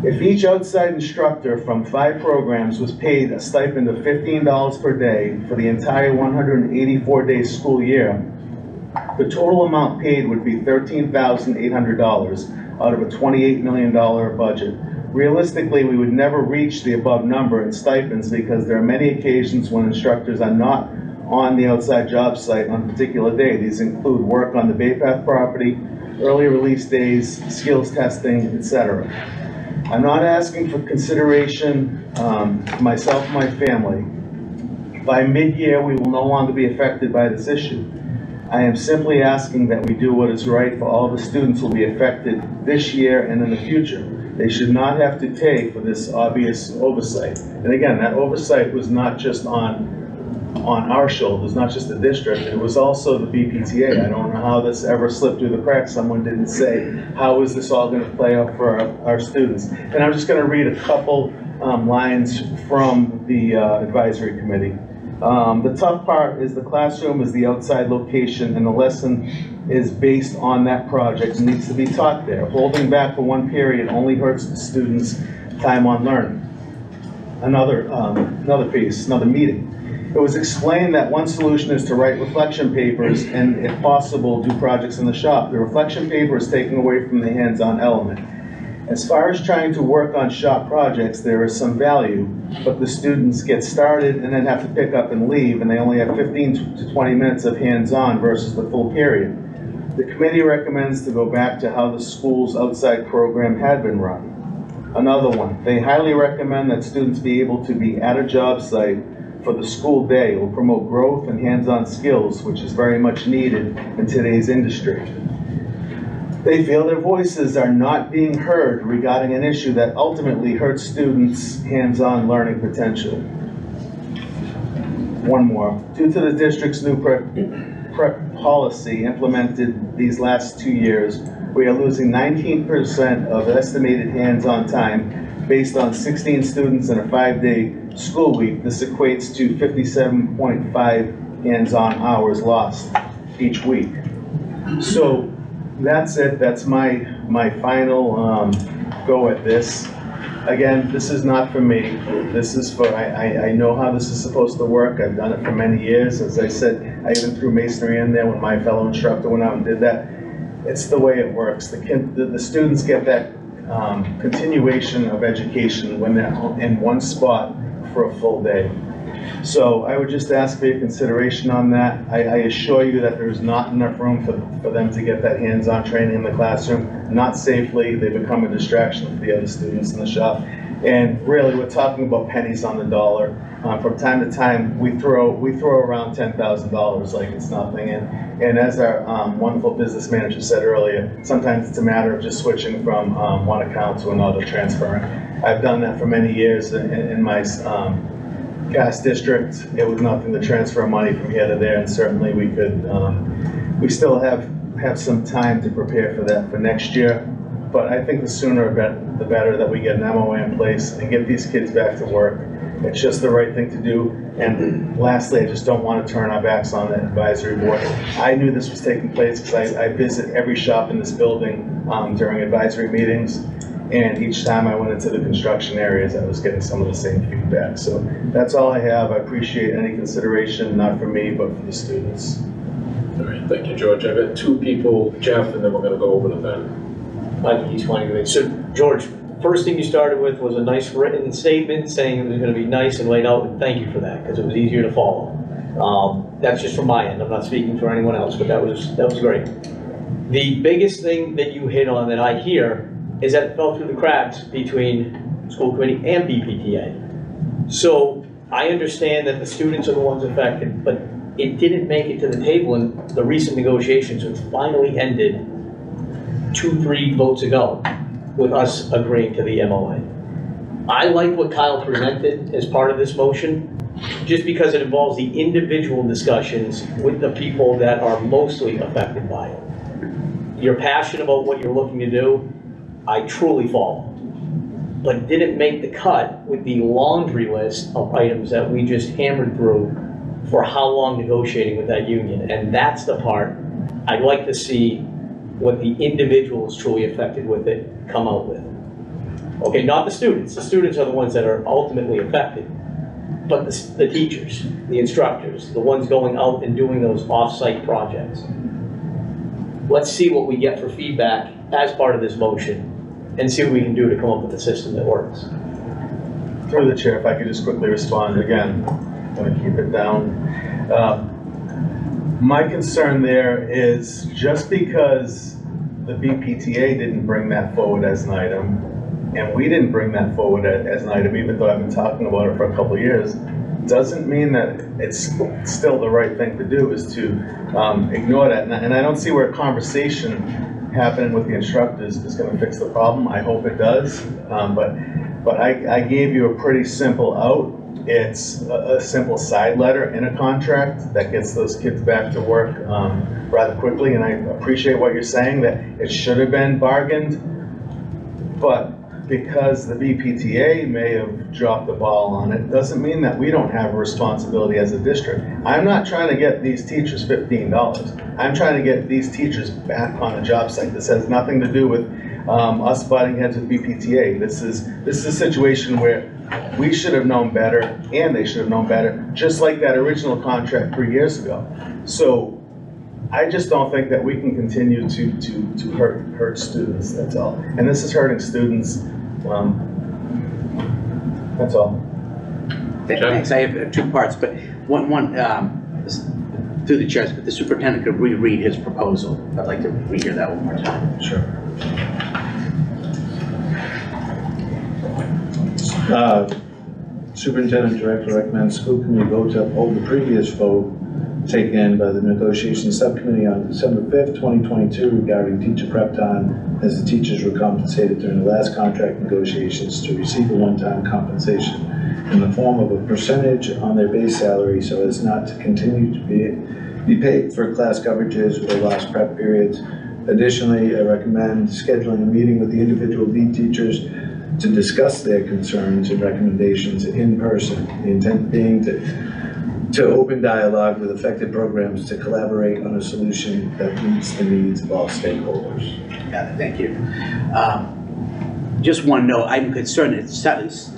If each outside instructor from 5 programs was paid a stipend of $15 per day for the entire 184-day school year, the total amount paid would be $13,800 out of a $28 million budget. Realistically, we would never reach the above number in stipends because there are many occasions when instructors are not on the outside job site on a particular day. These include work on the Bay Path property, early release days, skills testing, etc. I'm not asking for consideration myself and my family. By mid-year, we will no longer be affected by this issue. I am simply asking that we do what is right for all the students who will be affected this year and in the future. They should not have to pay for this obvious oversight. And again, that oversight was not just on our shoulders, not just the district, it was also the BPTA. I don't know how this ever slipped through the cracks. Someone didn't say, how is this all going to play out for our students? And I'm just going to read a couple lines from the advisory committee. The tough part is the classroom is the outside location and the lesson is based on that project and needs to be taught there. Holding back for one period only hurts the students' time on learning. Another meeting. It was explained that one solution is to write reflection papers and, if possible, do projects in the shop. The reflection paper is taken away from the hands-on element. As far as trying to work on shop projects, there is some value, but the students get started and then have to pick up and leave, and they only have 15 to 20 minutes of hands-on versus the full period. The committee recommends to go back to how the school's outside program had been run. Another one, they highly recommend that students be able to be at a job site for the school day. It will promote growth and hands-on skills, which is very much needed in today's industry. They feel their voices are not being heard regarding an issue that ultimately hurts students' hands-on learning potential. One more. Due to the district's new prep policy implemented these last 2 years, we are losing 19% of estimated hands-on time based on 16 students in a 5-day school week. This equates to 57.5 hands-on hours lost each week. So that's it. That's my final go at this. Again, this is not for me. This is for, I know how this is supposed to work. I've done it for many years. As I said, I even threw masonry in there when my fellow instructor went out and did that. It's the way it works. The students get that continuation of education when they're in one spot for a full day. So I would just ask for your consideration on that. I assure you that there's not enough room for them to get that hands-on training in the classroom, not safely. They become a distraction for the other students in the shop. And really, we're talking about pennies on the dollar. From time to time, we throw around $10,000 like it's nothing. And as our wonderful business manager said earlier, sometimes it's a matter of just switching from one account to another, transferring. I've done that for many years in my past district. It was nothing to transfer money from here to there, and certainly we could. We still have some time to prepare for that for next year. But I think the sooner the better that we get an MOA in place and get these kids back to work. It's just the right thing to do. And lastly, I just don't want to turn our backs on the advisory board. I knew this was taking place because I visit every shop in this building during advisory meetings. And each time I went into the construction areas, I was getting some of the same feedback. So that's all I have. I appreciate any consideration, not for me, but for the students. All right, thank you, George. I've got 2 people, Jeff, and then we're going to go over to Ben. I think he's wanting to. So, George, first thing you started with was a nice written statement saying it was going to be nice and laid out, and thank you for that, because it was easier to follow. That's just from my end, I'm not speaking for anyone else, but that was great. The biggest thing that you hit on that I hear is that it fell through the cracks between school committee and BPTA. So I understand that the students are the ones affected, but it didn't make it to the table in the recent negotiations, which finally ended 2-3 votes ago with us agreeing to the MOA. I like what Kyle presented as part of this motion, just because it involves the individual discussions with the people that are mostly affected by it. You're passionate about what you're looking to do, I truly follow. But it didn't make the cut with the laundry list of items that we just hammered through for how long negotiating with that union. And that's the part I'd like to see what the individuals truly affected with it come out with. Okay, not the students. The students are the ones that are ultimately affected. But the teachers, the instructors, the ones going out and doing those off-site projects. Let's see what we get for feedback as part of this motion and see what we can do to come up with a system that works. Through the chair, if I could just quickly respond again, I'm going to keep it down. My concern there is just because the BPTA didn't bring that forward as an item, and we didn't bring that forward as an item, even though I've been talking about it for a couple of years, doesn't mean that it's still the right thing to do is to ignore that. And I don't see where a conversation happening with the instructors is going to fix the problem. I hope it does, but I gave you a pretty simple out. It's a simple side letter in a contract that gets those kids back to work rather quickly. And I appreciate what you're saying, that it should have been bargained, but because the BPTA may have dropped the ball on it, doesn't mean that we don't have a responsibility as a district. I'm not trying to get these teachers $15. I'm trying to get these teachers back on the job site. This has nothing to do with us butting heads with BPTA. This is a situation where we should have known better, and they should have known better, just like that original contract 3 years ago. So I just don't think that we can continue to hurt students, that's all. And this is hurting students, that's all. Thanks, I have 2 parts, but one through the chairs, but the superintendent could reread his proposal. I'd like to rehear that one more time. Sure. Superintendent Director recommends school committee vote to uphold the previous vote taken by the negotiation subcommittee on December 5th, 2022 regarding teacher prep time, as the teachers were compensated during the last contract negotiations to receive a one-time compensation in the form of a percentage on their base salary so as not to continue to be paid for class coverages or lost prep periods. Additionally, I recommend scheduling a meeting with the individual lead teachers to discuss their concerns and recommendations in person. The intent being to open dialogue with affected programs to collaborate on a solution that meets the needs of all stakeholders. Got it, thank you. Just one note, I'm concerned, it's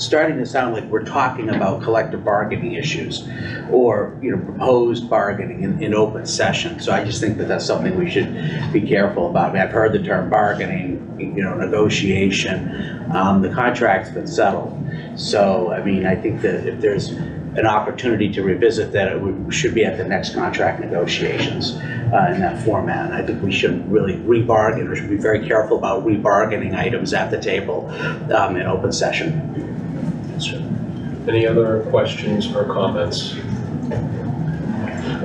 starting to sound like we're talking about collective bargaining issues or, proposed bargaining in open session. So I just think that that's something we should be careful about. I mean, I've heard the term bargaining, negotiation. The contract's been settled. So, I mean, I think that if there's an opportunity to revisit that, it should be at the next contract negotiations in that format. And I think we shouldn't really rebargain, or should be very careful about rebargaining items at the table in open session. Any other questions or comments?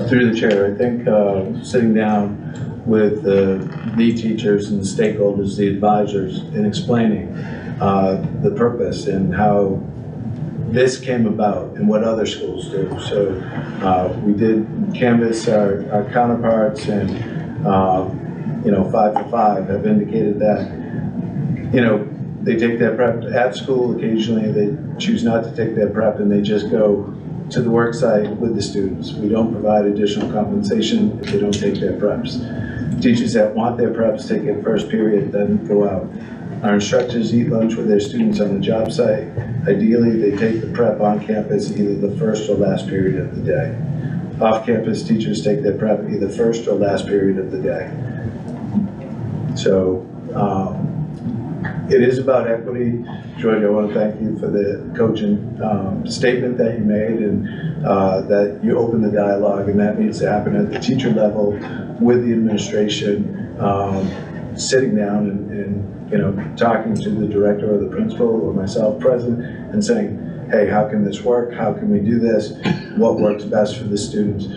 Through the chair, I think sitting down with the lead teachers and the stakeholders, the advisors, and explaining the purpose and how this came about and what other schools do. So we did canvass our counterparts, and 5 for 5 have indicated that, they take their prep at school. Occasionally they choose not to take their prep and they just go to the work site with the students. We don't provide additional compensation if they don't take their preps. Teachers that want their preps take it first period, then go out. Our instructors eat lunch with their students on the job site. Ideally, they take the prep on campus either the first or last period of the day. Off-campus teachers take their prep either first or last period of the day. So It is about equity. George, I want to thank you for the coaching statement that you made, and that you opened the dialogue, and that needs to happen at the teacher level with the administration, sitting down and talking to the director or the principal or myself present and saying, hey, how can this work? How can we do this? What works best for the students?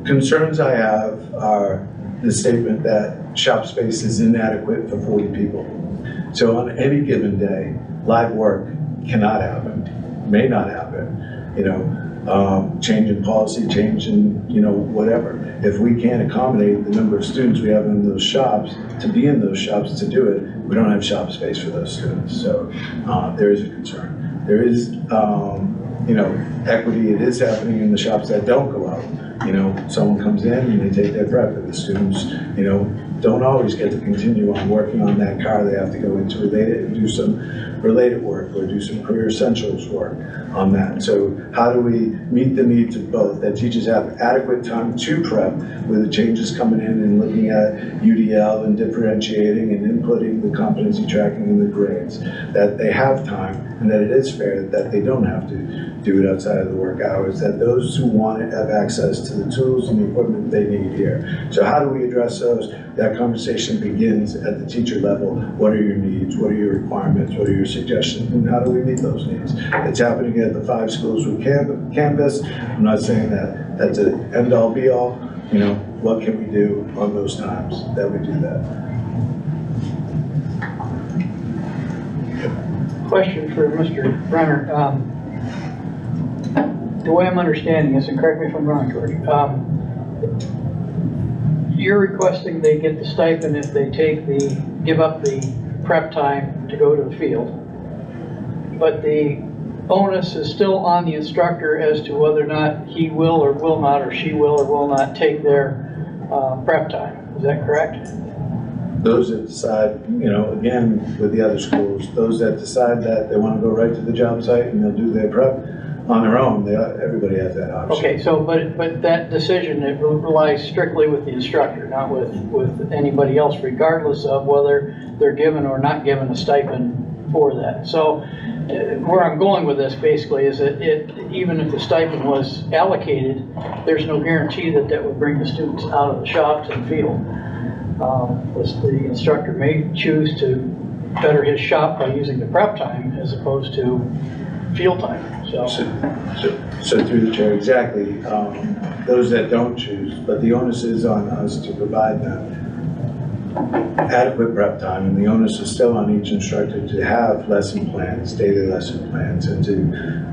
Concerns I have are the statement that shop space is inadequate for 40 people. So on any given day, live work cannot happen, may not happen, change in policy, change in, whatever. If we can't accommodate the number of students we have in those shops, to be in those shops to do it, we don't have shop space for those students. So there is a concern. There is, equity. It is happening in the shops that don't go out. Someone comes in and they take their prep, and the students, don't always get to continue on working on that car. They have to go into related and do some related work or do some career essentials work on that. So how do we meet the needs of both? That teachers have adequate time to prep with the changes coming in and looking at UDL and differentiating and inputting the competency tracking and the grades. That they have time and that it is fair that they don't have to do it outside of the work hours. That those who want it have access to the tools and the equipment they need here. So how do we address those? That conversation begins at the teacher level. What are your needs? What are your requirements? What are your suggestions? And how do we meet those needs? It's happening at the 5 schools with campus. I'm not saying that that's an end-all be-all. What can we do on those times that we do that? Question for Mr. Brenner. The way I'm understanding this, and correct me if I'm wrong, George, you're requesting they get the stipend if they give up the prep time to go to the field, but the onus is still on the instructor as to whether or not he will or will not, or she will or will not take their prep time. Is that correct? Those that decide, again, with the other schools, those that decide that they want to go right to the job site and they'll do their prep on their own, everybody has that option. Okay, so, but that decision, it relies strictly with the instructor, not with anybody else, regardless of whether they're given or not given a stipend for that. So, where I'm going with this basically is that even if the stipend was allocated, there's no guarantee that that would bring the students out of the shop to the field. The instructor may choose to better his shop by using the prep time as opposed to field time. So through the chair, exactly. Those that don't choose, but the onus is on us to provide them adequate prep time, and the onus is still on each instructor to have lesson plans, daily lesson plans, and to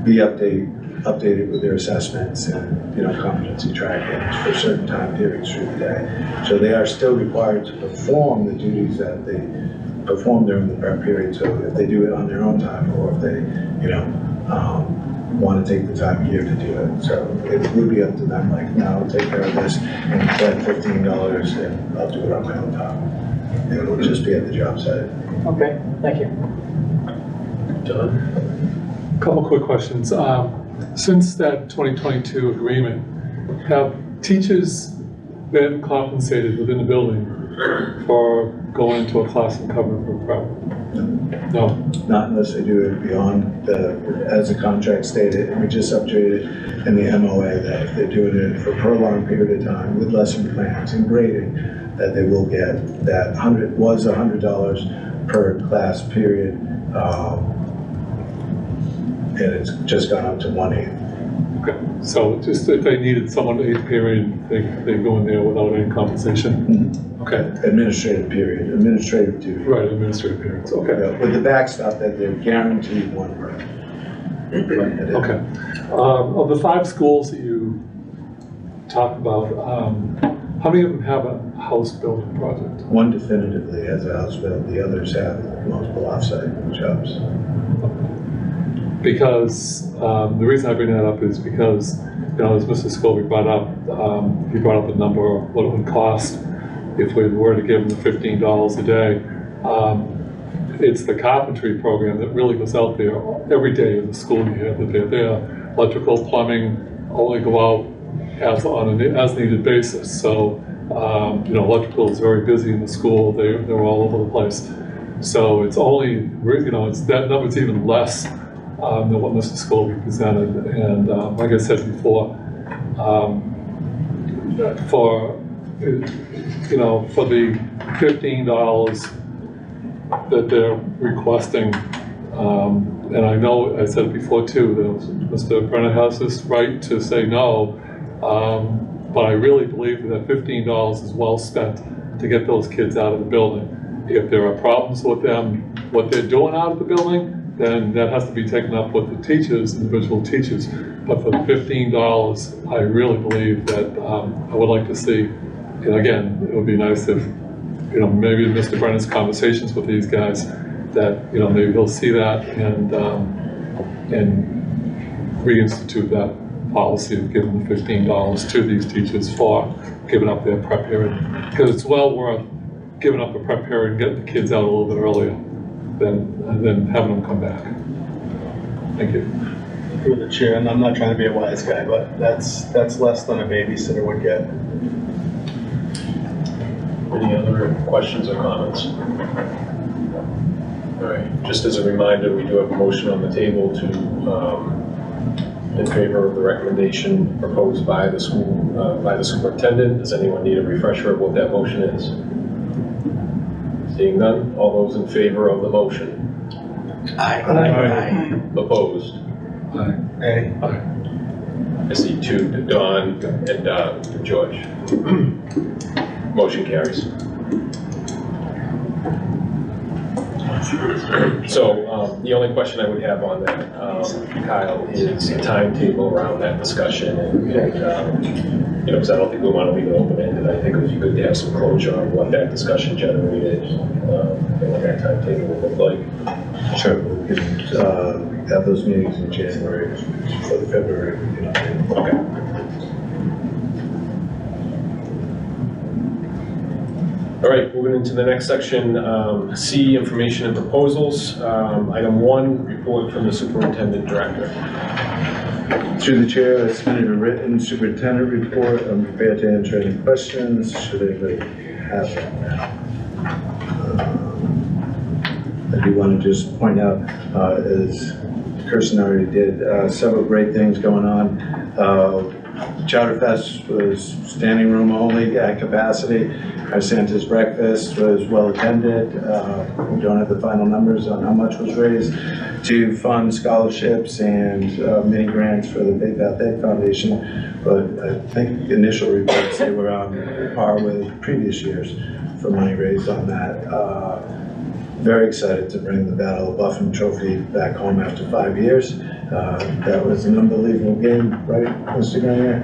be updated with their assessments and competency trackings for certain time periods through the day. So they are still required to perform the duties that they perform during the prep period. So if they do it on their own time, or if they want to take the time here to do it, so it would be up to them. Like, now I'll take care of this and spend $15, and I'll do it on my own time. And it'll just be at the job site. okay, thank you. John? Couple quick questions. Since that 2022 agreement, have teachers been compensated within the building for going into a class and covering for prep? No. Not unless they do it beyond as the contract stated, and we just updated in the MOA that if they're doing it for a prolonged period of time with lesson plans and grading, that they will get that $100 per class period, and it's just gone up to 1/8. Okay, so just if they needed someone to 8th period, they go in there without any compensation? Mm-hmm. Okay. Administrative duty. Right, administrative periods, okay. Yeah, with the backstop that they're guaranteed 1 prep. Okay. Of the 5 schools that you talked about, how many of them have a house building project? 1 definitively has a house built, the others have multiple offsite jobs. Because the reason I bring that up is because, as Mr. Scobie brought up, he brought up a number of what it would cost if we were to give them the $15 a day. It's the carpentry program that really goes out there every day of the school year. That they're there. Electrical, plumbing only go out on an as-needed basis. So, electrical is very busy in the school. They're all over the place. So it's only, that number's even less than what Mr. Scobie presented. And like I said before, for the $15 that they're requesting, and I know I said it before too, that Mr. Brennan has this right to say no, but I really believe that $15 is well spent to get those kids out of the building. If there are problems with them, what they're doing out of the building, then that has to be taken up with the teachers, individual teachers. But for the $15, I really believe that I would like to see, and again, it would be nice if, maybe in Mr. Brennan's conversations with these guys, that, maybe he'll see that and reinstitute that policy of giving the $15 to these teachers for giving up their prep period. Because it's well worth giving up a prep period and getting the kids out a little bit earlier than having them come back. Thank you. Through the chair, and I'm not trying to be a wise guy, but that's less than a babysitter would get. Any other questions or comments? All right, just as a reminder, we do have a motion on the table to, in favor of the recommendation proposed by the school, by the superintendent. Does anyone need a refresher of what that motion is? Seeing none, all those in favor of the motion? Aye. Opposed? Hey, I see two, Don and George. Motion carries. So the only question I would have on that, Kyle, is a timetable around that discussion, and because I don't think we want to leave it open-ended. I think it would be good to have some closure on what that discussion generated and what that timetable would look like. Sure, we can have those meetings in January for the February. Okay. All right, moving into the next section, C, information and proposals. Item 1, report from the superintendent director. Through the chair, I submitted a written superintendent report. I'm prepared to answer any questions, should anybody have them. I do want to just point out, as Kirsten already did, several great things going on. Chowder Fest was standing room only at capacity. Our Santa's breakfast was well attended. We don't have the final numbers on how much was raised to fund scholarships and mini grants for the Bay Path Ed Foundation. But I think the initial reports, they were on par with previous years for money raised on that. Very excited to bring the Battle of Buffum Trophy back home after 5 years. That was an unbelievable game, right, Mr. Grenier?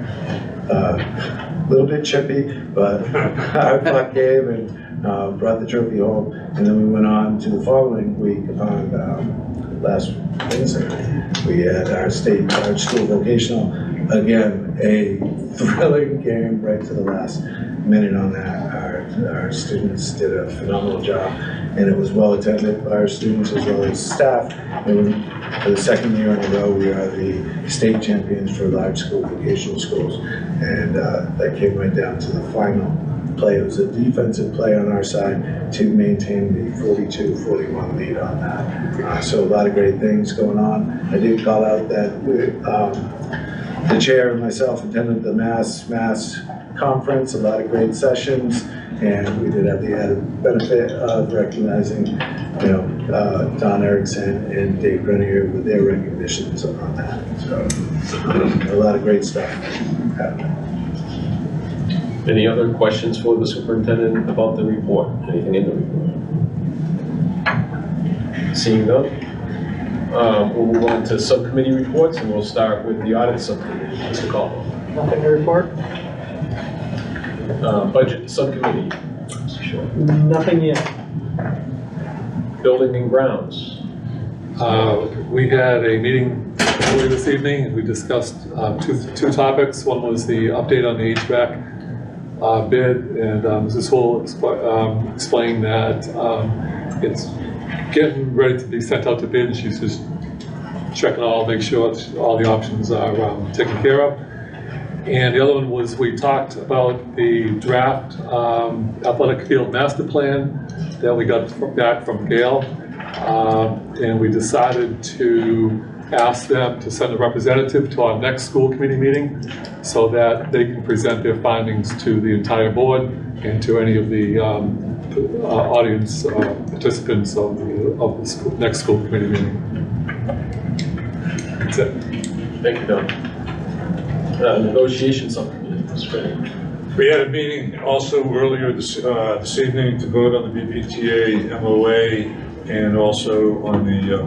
A little bit chippy, but hard fought game, and brought the trophy home. And then we went on to the following week on last Wednesday. We had our school vocational, again, a thrilling game right to the last minute on that. Our students did a phenomenal job, and it was well attended by our students as well as staff. And for the second year in a row, we are the state champions for large school vocational schools. And that came right down to the final play. It was a defensive play on our side to maintain the 42-41 lead on that. So a lot of great things going on. I did call out that the chair and myself attended the Mass conference, a lot of great sessions, and we did have the added benefit of recognizing, Don Erickson and Dave Grenier with their recognitions on that. So a lot of great stuff happening. Any other questions for the superintendent about the report? Anything in the report? Seeing none, we'll move on to subcommittee reports, and we'll start with the audit subcommittee. Mr. Caldwell. Nothing to report? Budget subcommittee. Sure. Nothing yet. Building and grounds. We had a meeting earlier this evening. We discussed two topics. One was the update on the HVAC bid, and Mrs. Hull explained that it's getting ready to be sent out to bid. She's just checking make sure all the options are taken care of. And the other one was, we talked about the draft athletic field master plan that we got back from Gail. And we decided to ask them to send a representative to our next school committee meeting so that they can present their findings to the entire board and to any of the audience participants of the next school committee meeting. That's it. Thank you, Don. Negotiation subcommittee, Mr. Finney. We had a meeting also earlier this evening to vote on the BPTA MOA and also on the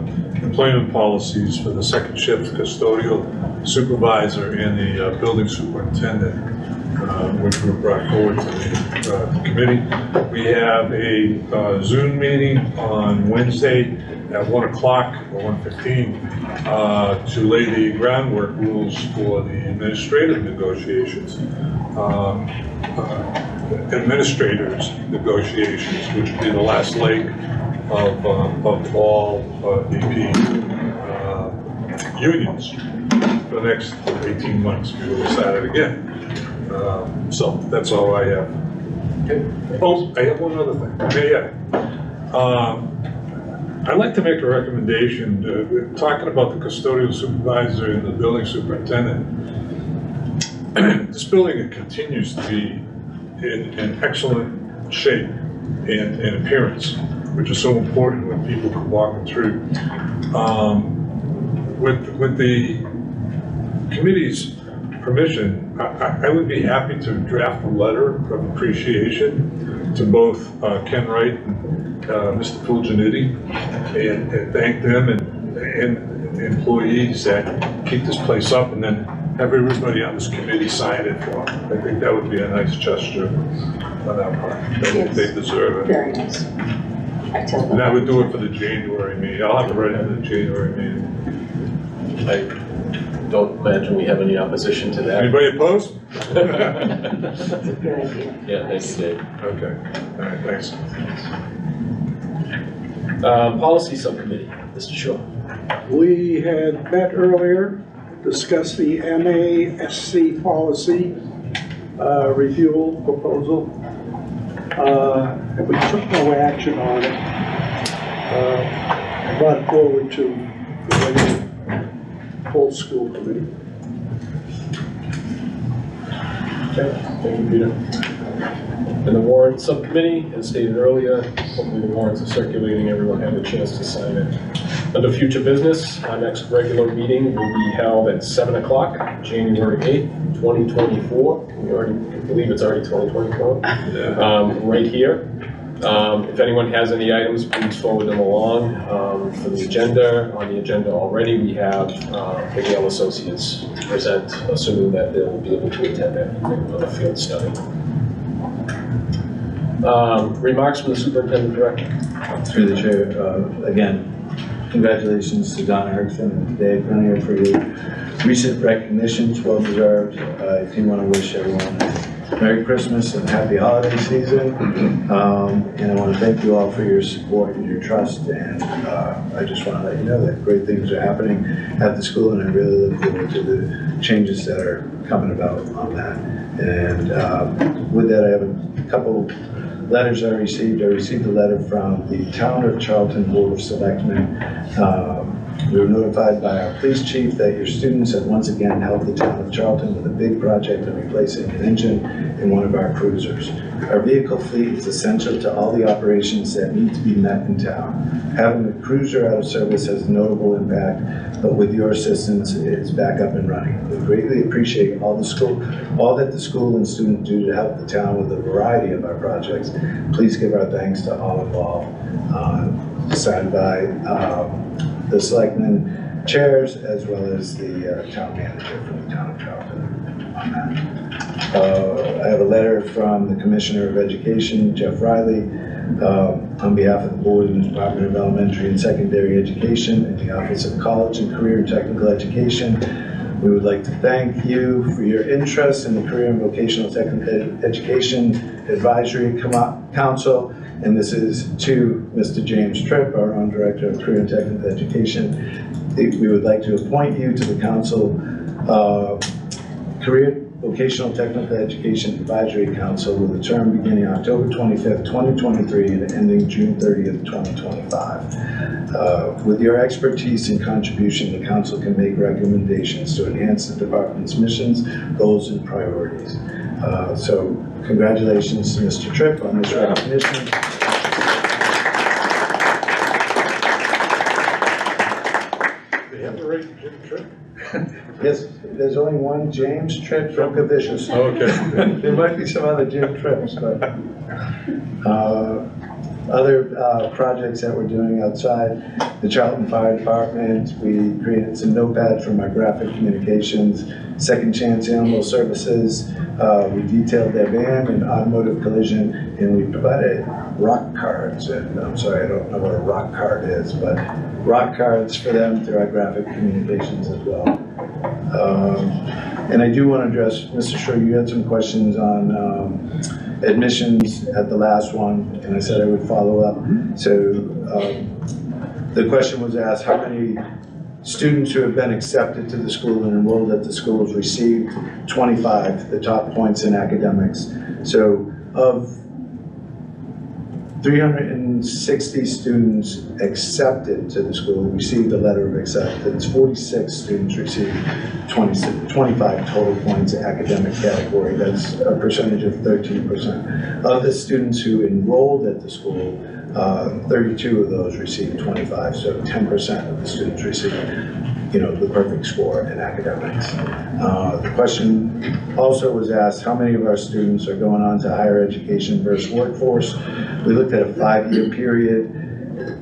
employment policies for the second shift custodial supervisor and the building superintendent, which were brought forward to the committee. We have a Zoom meeting on Wednesday at 1 o'clock or 1:15 to lay the groundwork rules for the administrative negotiations. Administrators negotiations, which would be the last leg of all EP unions for the next 18 months. We will start it again. So that's all I have. Okay. Oh, I have one other thing. Yeah. I'd like to make a recommendation. We're talking about the custodial supervisor and the building superintendent. This building continues to be in excellent shape and appearance, which is so important when people come walking through. With the committee's permission, I would be happy to draft a letter of appreciation to both Ken Wright and Mr. Fulgenetti and thank them and employees that keep this place up, and then have everybody on this committee sign it for them. I think that would be a nice gesture on that part. They deserve it. Very nice. I tell them. And I would do it for the January meeting. I'll have it ready for the January meeting. I don't imagine we have any opposition to that. Anybody opposed? That's a good idea. Yeah, thanks, Dave. Okay, all right, thanks. Policy subcommittee, Mr. Shaw. We had met earlier, discussed the MASC policy review proposal, and we took no action on it. Brought it forward to the regular full school committee. Okay, thank you, Peter. And the warrant subcommittee, as stated earlier, hopefully the warrants are circulating, everyone had a chance to sign it. Under future business, our next regular meeting will be held at 7 o'clock, January 8th, 2024. I believe it's already 2024, right here. If anyone has any items, please forward them along. For the agenda, on the agenda already, we have the Gale Associates present, assuming that they'll be able to attend that meeting on the field study. Remarks from the superintendent director. Through the chair, again, congratulations to Don Erickson and Dave Grenier for your recent recognitions, well deserved. I do want to wish everyone a Merry Christmas and Happy Holiday Season. And I want to thank you all for your support and your trust. And I just want to let you know that great things are happening at the school, and I really look forward to the changes that are coming about on that. And with that, I have a couple letters I received. I received a letter from the Town of Charlton Board of Selectmen. We were notified by our police chief that your students have once again helped the Town of Charlton with a big project of replacing an engine in one of our cruisers. Our vehicle fleet is essential to all the operations that need to be met in town. Having the cruiser out of service has a notable impact, but with your assistance, it's back up and running. We greatly appreciate all that the school and students do to help the town with a variety of our projects. Please give our thanks to all involved. Signed by the selectmen chairs as well as the town manager from the Town of Charlton on that. I have a letter from the Commissioner of Education, Jeff Riley, on behalf of the Board and the Department of Elementary and Secondary Education and the Office of College and Career and Technical Education. We would like to thank you for your interest in the Career and Vocational Technical Education Advisory Council. And this is to Mr. James Tripp, our own Director of Career and Technical Education. We would like to appoint you to the council, Career Vocational Technical Education Advisory Council with a term beginning October 25th, 2023 and ending June 30th, 2025. With your expertise and contribution, the council can make recommendations to enhance the department's missions, goals, and priorities. So congratulations to Mr. Tripp on this recognition. They have the right Jim Tripp? Yes, there's only one James Tripp Vilkavicius. Okay. There might be some other Jim Tripps, but other projects that we're doing outside the Charlton Fire Department, we created some notepads from our graphic communications, Second Chance Animal Services. We detailed their van and automotive collision, and we provided rock cards. And I'm sorry, I don't know what a rock card is, but rock cards for them through our graphic communications as well. And I do want to address, Mr. Schur, you had some questions on admissions at the last one, and I said I would follow up. So the question was asked, how many students who have been accepted to the school and enrolled at the schools received 25, the top points in academics. So of 360 students accepted to the school received a letter of acceptance. 46 students received 25 total points in academic category. That's a percentage of 13%. Of the students who enrolled at the school, 32 of those received 25, so 10% of the students received, the perfect score in academics. The question also was asked, how many of our students are going on to higher education versus workforce? We looked at a 5-year period,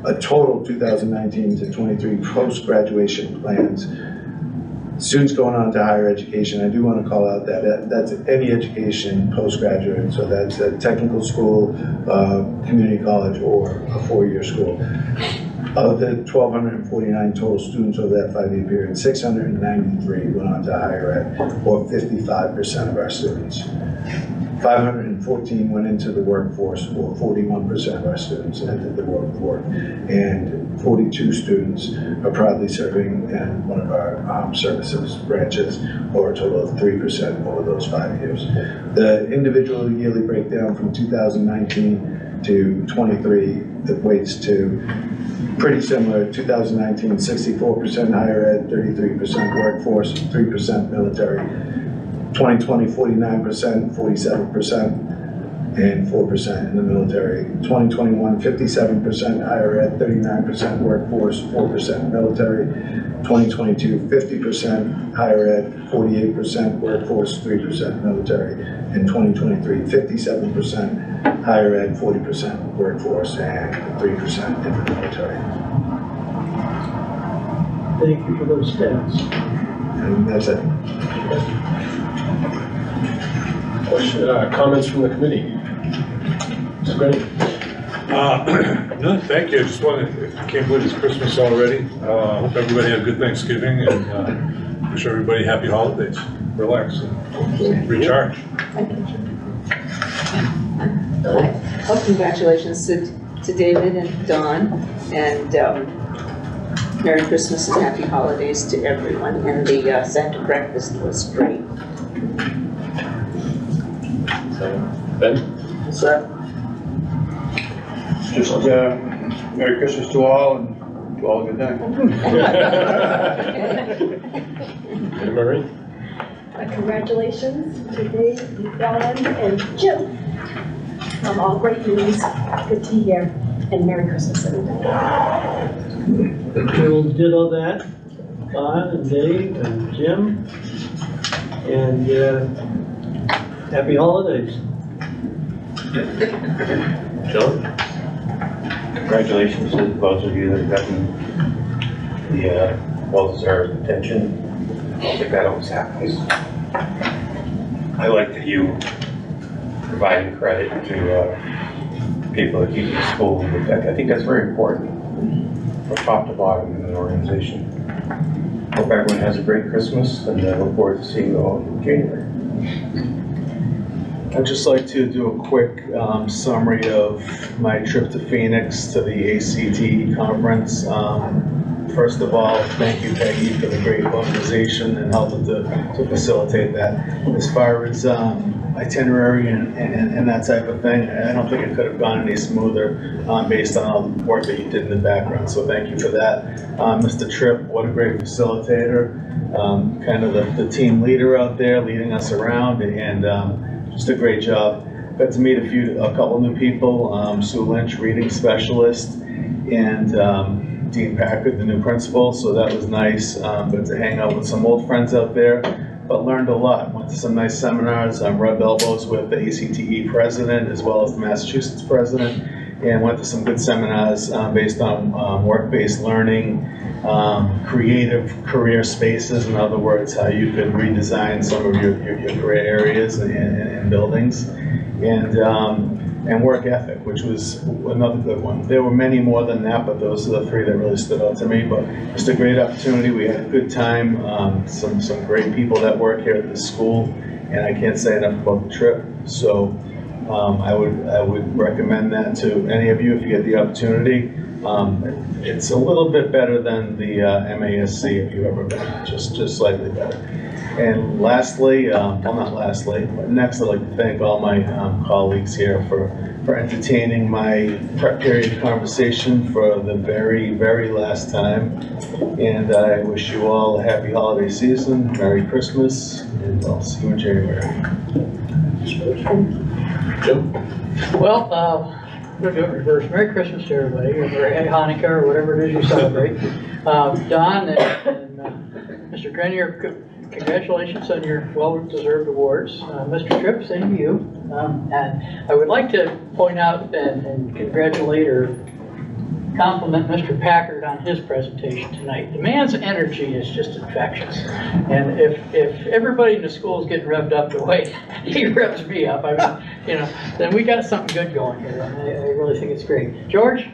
a total 2019 to 23 post-graduation plans. Students going on to higher education, I do want to call out that that's any education postgraduate, so that's a technical school, community college, or a 4-year school. Of the 1,249 total students over that 5-year period, 693 went on to higher ed, or 55% of our students. 514 went into the workforce, or 41% of our students entered the world of work. And 42 students are proudly serving in one of our services branches, or a total of 3% over those 5 years. The individual yearly breakdown from 2019 to 23 equates to pretty similar. 2019, 64% higher ed, 33% workforce, 3% military. 2020, 49%, 47%, and 4% in the military. 2021, 57% higher ed, 39% workforce, 4% military. 2022, 50% higher ed, 48% workforce, 3% military. And 2023, 57% higher ed, 40% workforce, and 3% in the military. Thank you for those stats. And that's it. Comments from the committee? Mr. Green? No, thank you. I just wanted, I can't believe it's Christmas already. Hope everybody had a good Thanksgiving, and wish everybody happy holidays. Relax and recharge. Well, congratulations to David and Dawn, and Merry Christmas and Happy Holidays to everyone, and the Santa breakfast was great. Ben? Sir? Just Merry Christmas to all, and to all a good night. Anna Marie? Congratulations to Dave, Dawn, and Jim. All great news. Good to hear. And Merry Christmas, everybody. We'll ditto that. Don and Dave and Jim. And happy holidays. John? Congratulations to those of you that have gotten the well-deserved attention. I don't think that always happens. I like that you providing credit to people that keep the school. I think that's very important from top to bottom in an organization. Hope everyone has a great Christmas, and I look forward to seeing you all in January. I'd just like to do a quick summary of my trip to Phoenix to the ACT conference. First of all, thank you, Peggy, for the great organization and helping to facilitate that. As far as itinerary and that type of thing, I don't think it could have gone any smoother based on all the work that you did in the background, so thank you for that. Mr. Tripp, what a great facilitator, kind of the team leader out there leading us around, and just a great job. Got to meet a couple new people, Sue Lynch, reading specialist, and Dean Packard, the new principal, so that was nice. Got to hang out with some old friends out there, but learned a lot. Went to some nice seminars. Rubbed elbows with the ACTE president as well as the Massachusetts president, and went to some good seminars based on work-based learning, creative career spaces, in other words, how you could redesign some of your career areas and buildings, and work ethic, which was another good one. There were many more than that, but those are the three that really stood out to me. But just a great opportunity. We had a good time. Some great people that work here at this school, and I can't say enough about the trip. So I would recommend that to any of you if you get the opportunity. It's a little bit better than the MASC if you've ever been, just slightly better. And lastly, well not lastly, but next I'd like to thank all my colleagues here for entertaining my prep period conversation for the very, very last time. And I wish you all a happy holiday season, Merry Christmas, and I'll see you in January. Jim? Well, we'll do it in reverse. Merry Christmas to everybody, or Merry Hanukkah, or whatever it is you celebrate. Don and Mr. Grenier, congratulations on your well-deserved awards. Mr. Tripp, same to you. And I would like to point out and congratulate or compliment Mr. Packard on his presentation tonight. The man's energy is just infectious. And if everybody in the school is getting revved up the way he revs me up, I mean, then we got something good going here. And I really think it's great. George,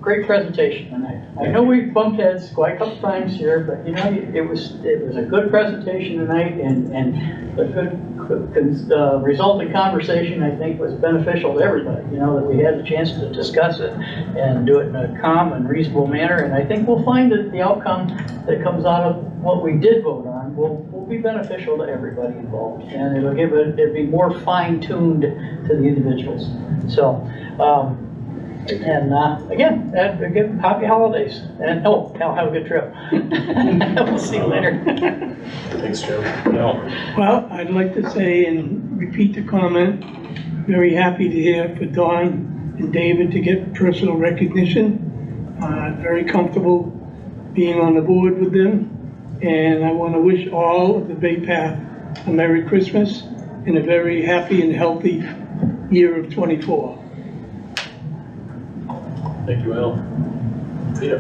great presentation tonight. I know we bumped heads quite a couple times here, but it was a good presentation tonight, and a good resulting conversation, I think, was beneficial to everybody. That we had a chance to discuss it and do it in a calm and reasonable manner, and I think we'll find that the outcome that comes out of what we did vote on will be beneficial to everybody involved, and it'll be more fine-tuned to the individuals. So. Again, happy holidays, and have a good trip. We'll see you later. Thanks, Joe. No. Well, I'd like to say and repeat the comment, very happy to hear for Dawn and David to get personal recognition. Very comfortable being on the board with them, and I want to wish all of the Bay Path a Merry Christmas and a very happy and healthy year of 24. Thank you, Al. Peter?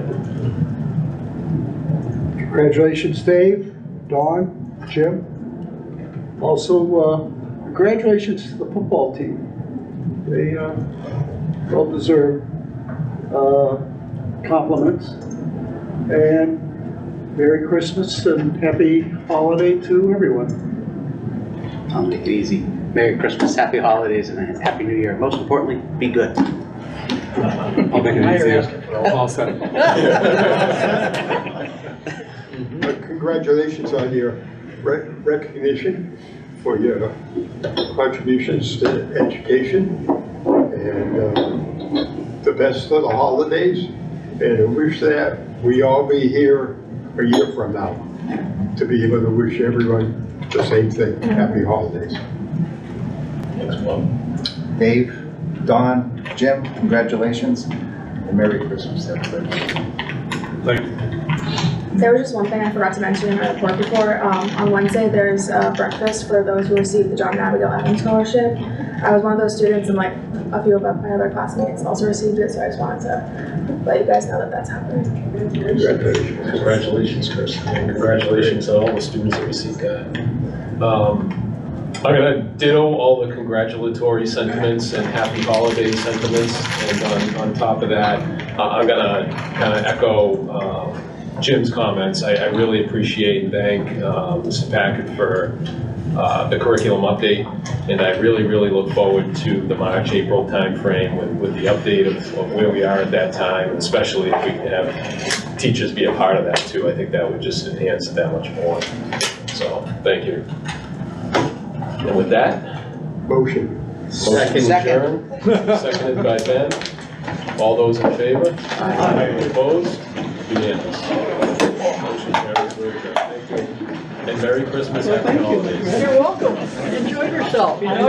Congratulations, Dave, Dawn, Jim. Also, congratulations to the football team. They well-deserved compliments. And Merry Christmas and Happy Holiday to everyone. I'll make it easy. Merry Christmas, Happy Holidays, and a Happy New Year. Most importantly, be good. I'll make it easier. All set. Congratulations on your recognition for your contributions to education, and the best for the holidays. And I wish that we all be here a year from now to be able to wish everyone the same thing. Happy holidays. Thanks, Bob. Dave, Dawn, Jim, congratulations, and Merry Christmas, everybody. Thank you. There was just one thing I forgot to mention in my report before. On Wednesday, there's a breakfast for those who received the John Abigail Adams Scholarship. I was one of those students, and a few of my other classmates also received it, so I just wanted to let you guys know that that's happening. Congratulations. Congratulations, Chris. And congratulations to all the students that received that. I'm gonna ditto all the congratulatory sentiments and happy holiday sentiments, and on top of that, I'm gonna kind of echo Jim's comments. I really appreciate and thank Mr. Packard for the curriculum update. And I really, really look forward to the March, April timeframe with the update of where we are at that time, and especially if we can have teachers be a part of that too. I think that would just enhance it that much more. So, thank you. And with that, Motion. motion adjourned, seconded by Ben. All those in favor? Opposed? Unanimous. Motion carries. We're adjourned. Thank you. And Merry Christmas, Happy Holidays. You're welcome. Enjoy yourself, you know.